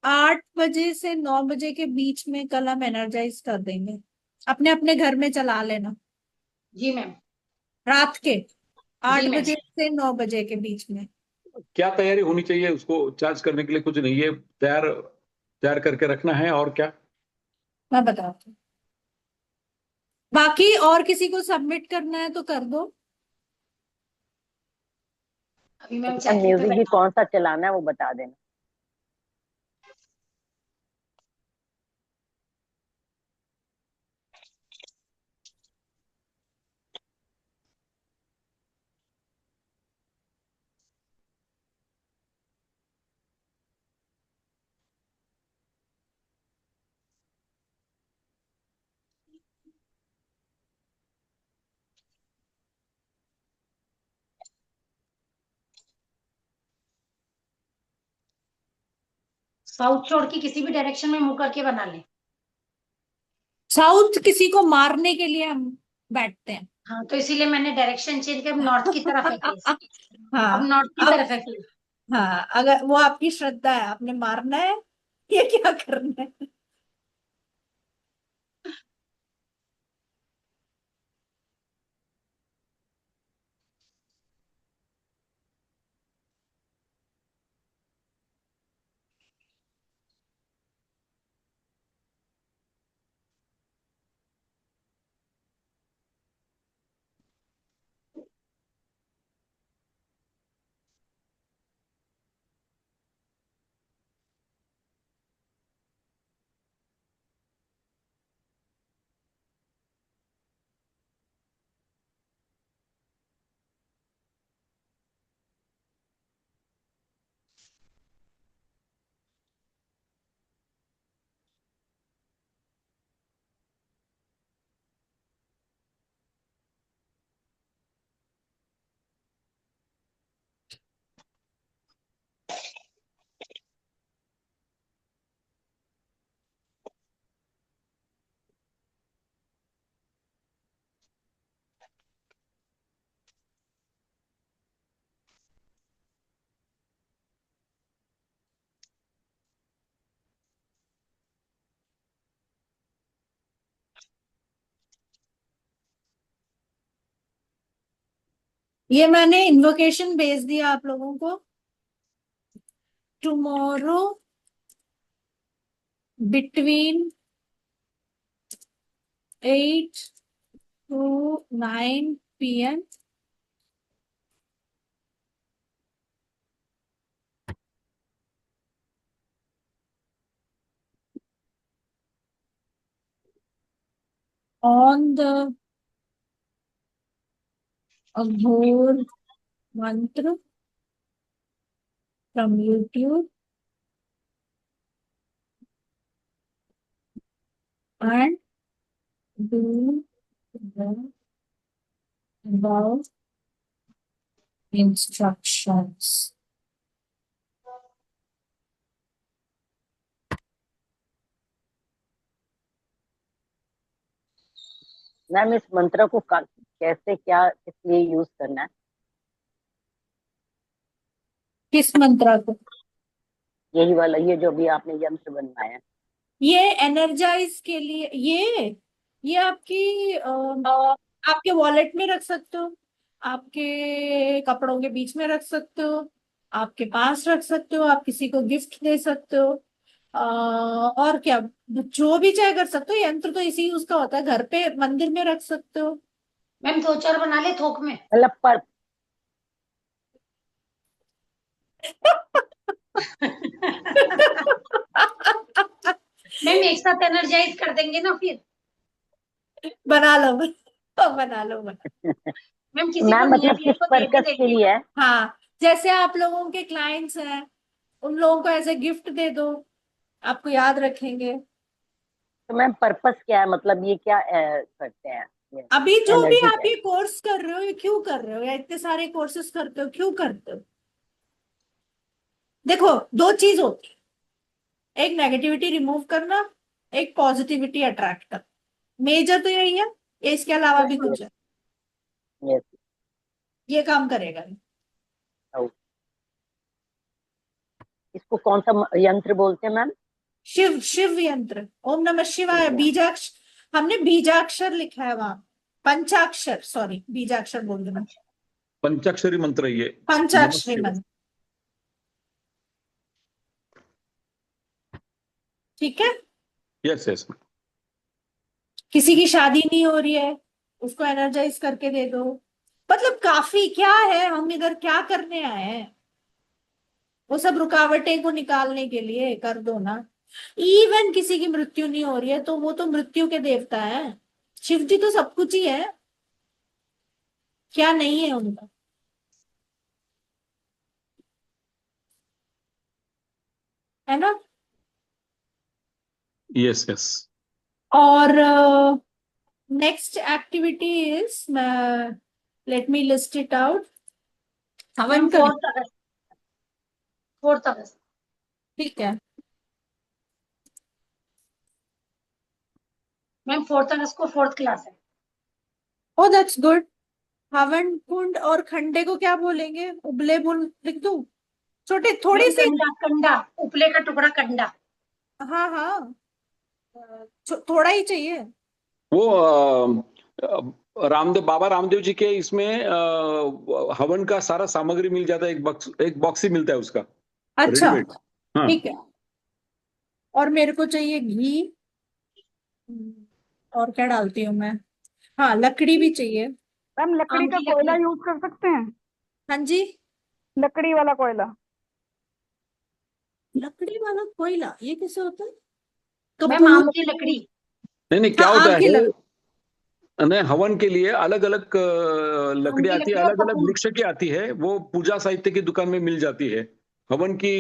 8 बजे से 9 बजे के बीच में कल हम एनर्जाइज कर देंगे। अपने अपने घर में चला लेना। जी मैम। रात के जी आठ मैम। बजे से 9 बजे के बीच में। क्या तैयारी होनी चाहिए उसको चार्ज करने के लिए? कुछ नहीं है, तैयार तैयार करके रखना है, और क्या? मैं बताती हूँ। बाकी और किसी को सबमिट करना है तो कर दो। अभी मैम अच्छा, चेकिंग पे म्यूजिक भी बैठा कौन सा चलाना है वो बता देना। साउथ छोड़ के किसी भी डायरेक्शन में मुंह करके बना ले। साउथ किसी को मारने के लिए हम बैठते हैं। हाँ, तो इसीलिए मैंने डायरेक्शन चेंज कर नॉर्थ की तरफ है केस। अब हाँ नॉर्थ की अब तरफ है केस। हाँ, अगर वो आपकी श्रद्धा है, आपने मारना है या क्या करना है। ये मैंने इन्वोकेशन भेज दिया आप लोगों को। Tomorrow between 8 to 9 PM on the Aghor mantra from YouTube and do the above instructions. Ma'am इस मंत्र को कैसे क्या किस लिए यूज करना है? किस मंत्र को? यही वाला, ये जो भी आपने यंत्र बनवाया है। ये एनर्जाइज के लिए। ये आपकी आपके वॉलेट में रख सकते हो, आपके कपड़ों के बीच में रख सकते हो, आपके पास रख सकते हो, आप किसी को गिफ्ट दे सकते हो। और क्या, जो भी चाहे कर सकते हो। यंत्र तो इसी उसका होता है, घर पे मंदिर में रख सकते हो। मैम 2-4 बना ले थोक में। मतलब पर मैम एक साथ एनर्जाइज कर देंगे ना फिर। बना लो बना लो मैम किसी को मैम नियर मतलब डियर किस को दे भी पर्पस के देंगे। लिए है? हाँ, जैसे आप लोगों के क्लाइंट्स हैं, उन लोगों को ऐसे गिफ्ट दे दो, आपको याद रखेंगे। तो मैम पर्पस क्या है, मतलब ये क्या करते हैं? अभी जो भी एनर्जी आप क्या है? ये कोर्स कर रहे हो, ये क्यों कर रहे हो, या इतने सारे कोर्सेज करते हो, क्यों करते हो? देखो, दो चीज होती है, एक नेगेटिविटी रिमूव करना, एक पॉजिटिविटी अट्रैक्ट करना। मेजर तो यही है, ये इसके अलावा भी कुछ है? यस। ये काम करेगा। इसको कौन सा यंत्र बोलते हैं मैम? शिव यंत्र। ओम नमः शिवाय। हमने बीजाक्षर लिखा है वहां, पंचाक्षर, सॉरी बीजाक्षर बोल देना, पंचाक्षरी मंत्र है ये। पंचाक्षरी नमः मंत्र। ठीक है। Yes yes. किसी की शादी नहीं हो रही है, उसको एनर्जाइज करके दे दो। मतलब काफी क्या है, हम इधर क्या करने आए हैं, वो सब रुकावटें को निकालने के लिए कर दो ना। इवन किसी की मृत्यु नहीं हो रही है, तो वो तो मृत्यु के देवता है। शिव जी तो सब कुछ ही है, क्या नहीं है उनका? है ना? Yes yes. और next activity is, let me list it out. Havan ma'am कर, 4th अगस्त। ठीक है। मैम 4 अगस्त को 4th क्लास है। ओ दैट्स गुड। हवन कुंड और खंडे को क्या बोलेंगे? उबले बोल लिख दूं? छोटे थोड़ी मैम सी। कंडा, कंडा, उपले का टुकड़ा कंडा। हाँ हाँ, थोड़ा ही चाहिए। वो रामदेव बाबा रामदेव जी के इसमें हवन का सारा सामग्री मिल जाता है, एक बॉक्स ही मिलता है उसका, अच्छा रेडीमेड। हाँ, ठीक है। और मेरे को चाहिए घी। और क्या डालती हूँ मैं? हाँ, लकड़ी भी चाहिए। मैम लकड़ी आम का की कोयला लकड़ी। यूज कर सकते हैं? हाँ जी। लकड़ी वाला कोयला। लकड़ी वाला कोयला ये कैसे होता है? मैम आम कपूर। की लकड़ी। नहीं क्या हाँ, होता आम की है, लकड़ी। नहीं हवन के लिए अलग अलग आम लकड़ी की आती है, लकड़ी और अलग अलग कपूर। वृक्ष की आती है, वो पूजा साहित्य की दुकान में मिल जाती है। हवन की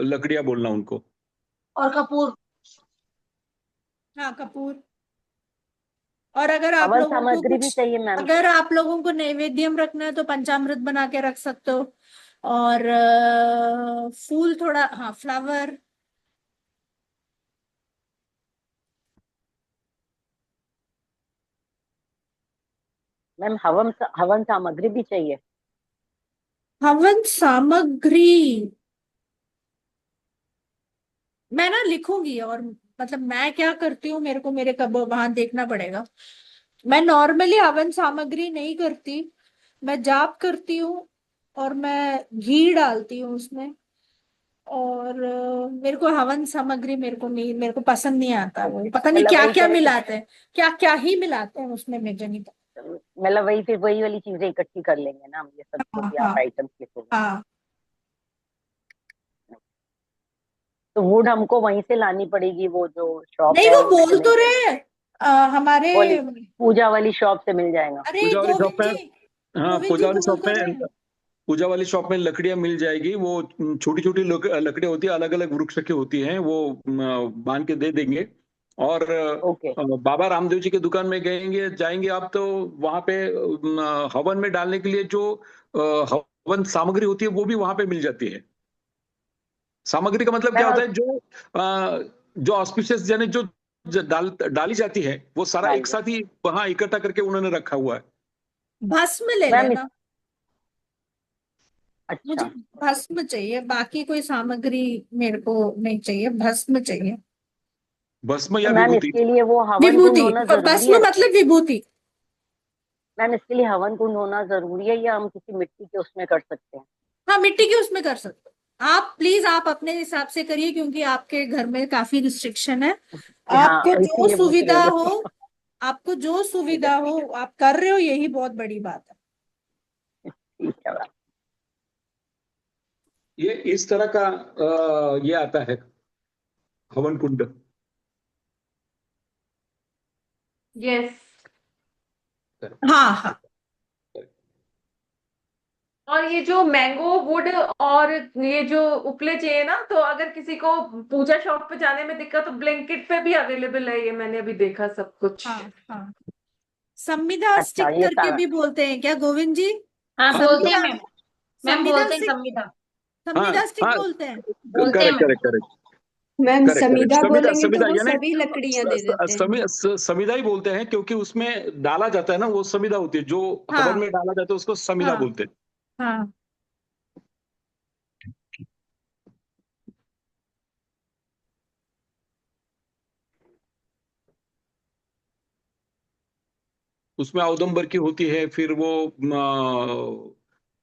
लकड़ियां बोलना उनको। और कपूर। हाँ, कपूर। और अगर आप हवन लोगों को सामग्री भी कुछ, चाहिए मैम। अगर आप लोगों को नैवेद्यम रखना है तो पंचामृत बना के रख सकते हो। और फूल थोड़ा, हाँ, फ्लावर। मैम हवन सामग्री भी चाहिए। हवन सामग्री मैं ना लिखूंगी। और मतलब मैं क्या करती हूँ, मेरे को मेरे कब वहां देखना पड़ेगा। मैं नॉर्मली हवन सामग्री नहीं करती। मैं जाप करती हूँ और मैं घी डालती हूँ उसमें। और मेरे को हवन सामग्री, मेरे को नहीं, मेरे को पसंद नहीं आता। वो पता नहीं मतलब क्या वही क्या कह रहे मिलाते हैं, क्या क्या ही मिलाते हैं उसमें, मुझे नहीं पता। मतलब वही फिर वही वाली चीजें इकट्ठी कर लेंगे ना हम, ये सब जो हाँ भी हाँ आप आइटम्स लिखोगे। हाँ। तो वुड हमको वहीं से लानी पड़ेगी, वो जो शॉप नहीं, है वो वहीं से बोल मिल तो जाएगी। रहे हैं हमारे। वो वाली पूजा वाली शॉप से मिल जाएगा। अरे पूजा वाली शॉप गोविंद में, जी, हाँ गोविंद जी पूजा वाली बोल शॉप तो रहे में, हैं। पूजा वाली शॉप में लकड़ियां मिल जाएगी। वो छोटी छोटी लकड़ियां होती है, अलग अलग वृक्ष की होती हैं, वो बांध के दे देंगे। और ओके। बाबा रामदेव जी की दुकान में जाएंगे आप, तो वहां पे हवन में डालने के लिए जो हवन सामग्री होती है वो भी वहां पे मिल जाती है। सामग्री का मतलब क्या मैम होता है, जो ऑस्पिशियस यानी जो डाली जाती है, वो सारा डाल एक दो साथ ही वहां इकट्ठा करके उन्होंने रखा हुआ है। भस्म ले मैम। लेना। मुझे अच्छा भस्म चाहिए, बाकी कोई सामग्री मेरे को नहीं चाहिए, भस्म चाहिए। भस्म तो या मैम विभूति। इसके लिए वो हवन कुंड विभूति, होना जरूरी भस्म है। मतलब विभूति। मैम इसके लिए हवन कुंड होना जरूरी है या हम किसी मिट्टी के उसमें कर सकते हैं? हाँ, मिट्टी के उसमें कर सकते हो आप। प्लीज आप अपने हिसाब से करिए, क्योंकि आपके घर में काफी रिस्ट्रिक्शन है। आपको हाँ जो इसीलिए पूछ सुविधा रही हो, हूँ। आपको जो ठीक है सुविधा हो आप कर रहे हो, यही बहुत बड़ी बात है। ठीक है मैम। ये इस तरह का ये आता है हवन कुंड। यस। हाँ हाँ। और ये जो मैंगो वुड और ये जो उपले चाहिए ना, तो अगर किसी को पूजा शॉप पे जाने में दिक्कत, तो ब्लिंकिट पे भी अवेलेबल है, ये मैंने अभी देखा सब कुछ। हाँ हाँ। संविदा अच्छा स्टिक ये करके सारा। भी बोलते हैं क्या गोविंद जी? हाँ हाँ बोलते हैं संविदा, मैम। मैम संविदा बोलते हैं स्टिक, संविदा। हाँ संविदा स्टिक हाँ, बोलते हैं। बोलते हैं correct ma'am. Correct correct ma'am correct correct. समीदा समिधा बोलेंगे तो समिधा वो यानी सभी लकड़ियां दे देते हैं। समिधा ही बोलते हैं, क्योंकि उसमें डाला जाता है ना, वो समिधा होती है, जो हवन हाँ में डाला जाता है उसको समिधा हाँ बोलते हैं। हाँ। उसमें औदुंबर की होती है, फिर वो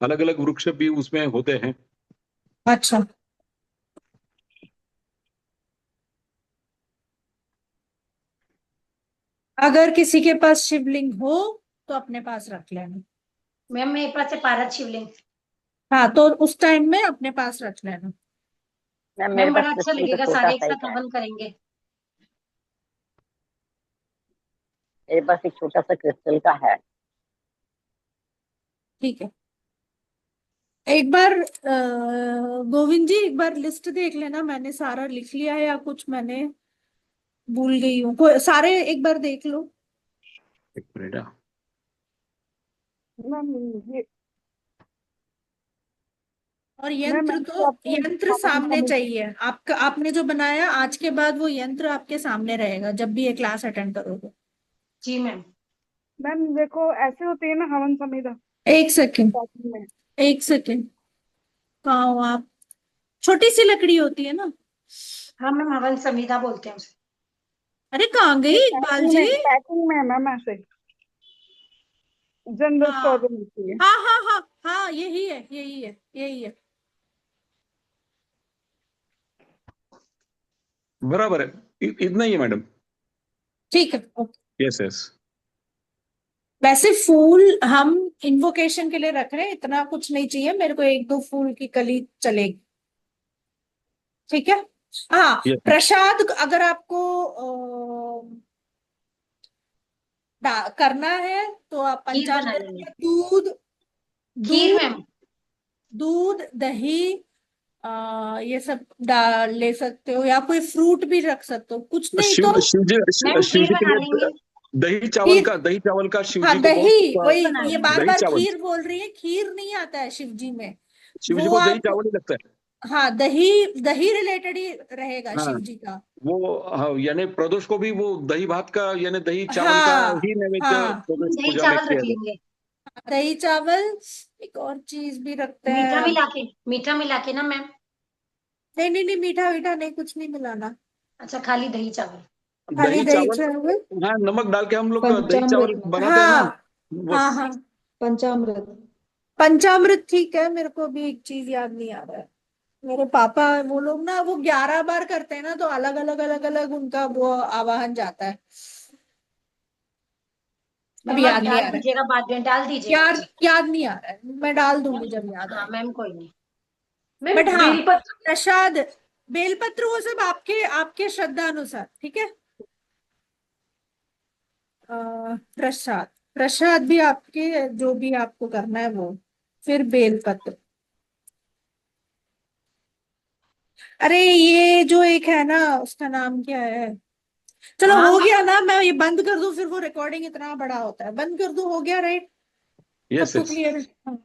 अलग अलग वृक्ष भी उसमें होते हैं। अच्छा, अगर किसी के पास शिवलिंग हो तो अपने पास रख लेना। मैम मेरे पास है पारद शिवलिंग। हाँ, तो उस टाइम में अपने पास रख लेना। मैम मेरे मैम पास बड़ा अच्छा क्रिस्टल का लगेगा, छोटा सारे एक सा एक साथ है। हवन करेंगे। मेरे पास एक छोटा सा क्रिस्टल का है। ठीक है। एक बार गोविंद जी, एक बार लिस्ट देख लेना, मैंने सारा लिख लिया है या कुछ मैंने भूल गई हूँ, सारे एक बार देख लो। एक मिनट, हाँ। मैम, ये, और यंत्र मैम तो आपको यंत्र सामने चाहिए आपका। आपने जो बनाया आज के बाद वो यंत्र आपके सामने रहेगा जब भी ये क्लास अटेंड करोगे। जी मैम। मैम देखो ऐसे होती है ना हवन संहिता एक सेकेंड, starting में। एक सेकेंड, कहाँ हो आप? छोटी सी लकड़ी होती है ना? हाँ मैम, हवन संविदा बोलते हैं उसे। अरे कहाँ गई इकबाल जी? पैकिंग में है मैम, ऐसे जनरल हाँ स्टोर में मिलती है। हाँ हाँ हाँ हाँ, यही है यही है यही है। बराबर है, इतना ही है मैडम। ठीक है, ओके। Yes yes. वैसे फूल हम इन्वोकेशन के लिए रख रहे हैं, इतना कुछ नहीं चाहिए मेरे को, एक दो फूल की कली चलेगी। ठीक है। हाँ, यस प्रसाद अगर आपको करना है तो आप खीर बना पंचामृत लेंगे। या दूध, खीर दूध मैम। दूध दही ये सब डाल ले सकते हो, या कोई फ्रूट भी रख सकते हो, कुछ नहीं तो मैम शिव खीर जी के बना लिए लेंगे। दही चावल खीर। का, दही चावल का शिव हाँ जी को दही, बहुत वही बना ये लेंगे। बार दही बार चावल, खीर बोल रही है, खीर नहीं आता है शिव जी में। शिव जी वो को दही आप, चावल ही लगता है। हाँ दही, दही रिलेटेड ही रहेगा हाँ शिव जी का। वो, हाँ, यानी प्रदोष को भी वो दही भात का यानी दही चावल का हाँ ही नैवेद्य हाँ, प्रदोष दही पूजा में चावल किया रख जाता लेंगे। दही चावल। एक और चीज भी रखते मीठा हैं। मिला के, मीठा मिला के ना मैम। नहीं नहीं नहीं, मीठा मीठा नहीं, कुछ नहीं मिलाना, अच्छा, खाली दही चावल। है। खाली दही दही चावल, चावल। हाँ नमक डाल के हम लोग दही चावल पंचामृत में, बनाते हैं ना, हाँ हाँ बस। हाँ, पंचामृत। पंचामृत ठीक है। मेरे को भी एक चीज याद नहीं आ रहा है। मेरे पापा वो लोग ना, वो 11 बार करते हैं ना, तो अलग अलग अलग अलग उनका वो आवाहन जाता है। अब मैम आप याद नहीं डाल आ रहा है। दीजिएगा बाद में, डाल दीजिएगा यार मुझे। याद नहीं आ रहा है, मैं डाल दूंगी जब याद हाँ आए। मैम, कोई नहीं। मैम बट हाँ, बेलपत्र। प्रसाद, बेलपत्र वो सब आपके आपके श्रद्धा अनुसार, ठीक है। प्रसाद, प्रसाद भी आपके, जो भी आपको करना है वो। फिर बेलपत्र। अरे ये जो एक है ना, उसका नाम क्या है? चलो हाँ हो गया ना, मैं ये बंद कर दूं, फिर वो रिकॉर्डिंग इतना बड़ा होता है, बंद कर दूं, हो गया राइट? यस सबको यस। क्लियर है? हाँ।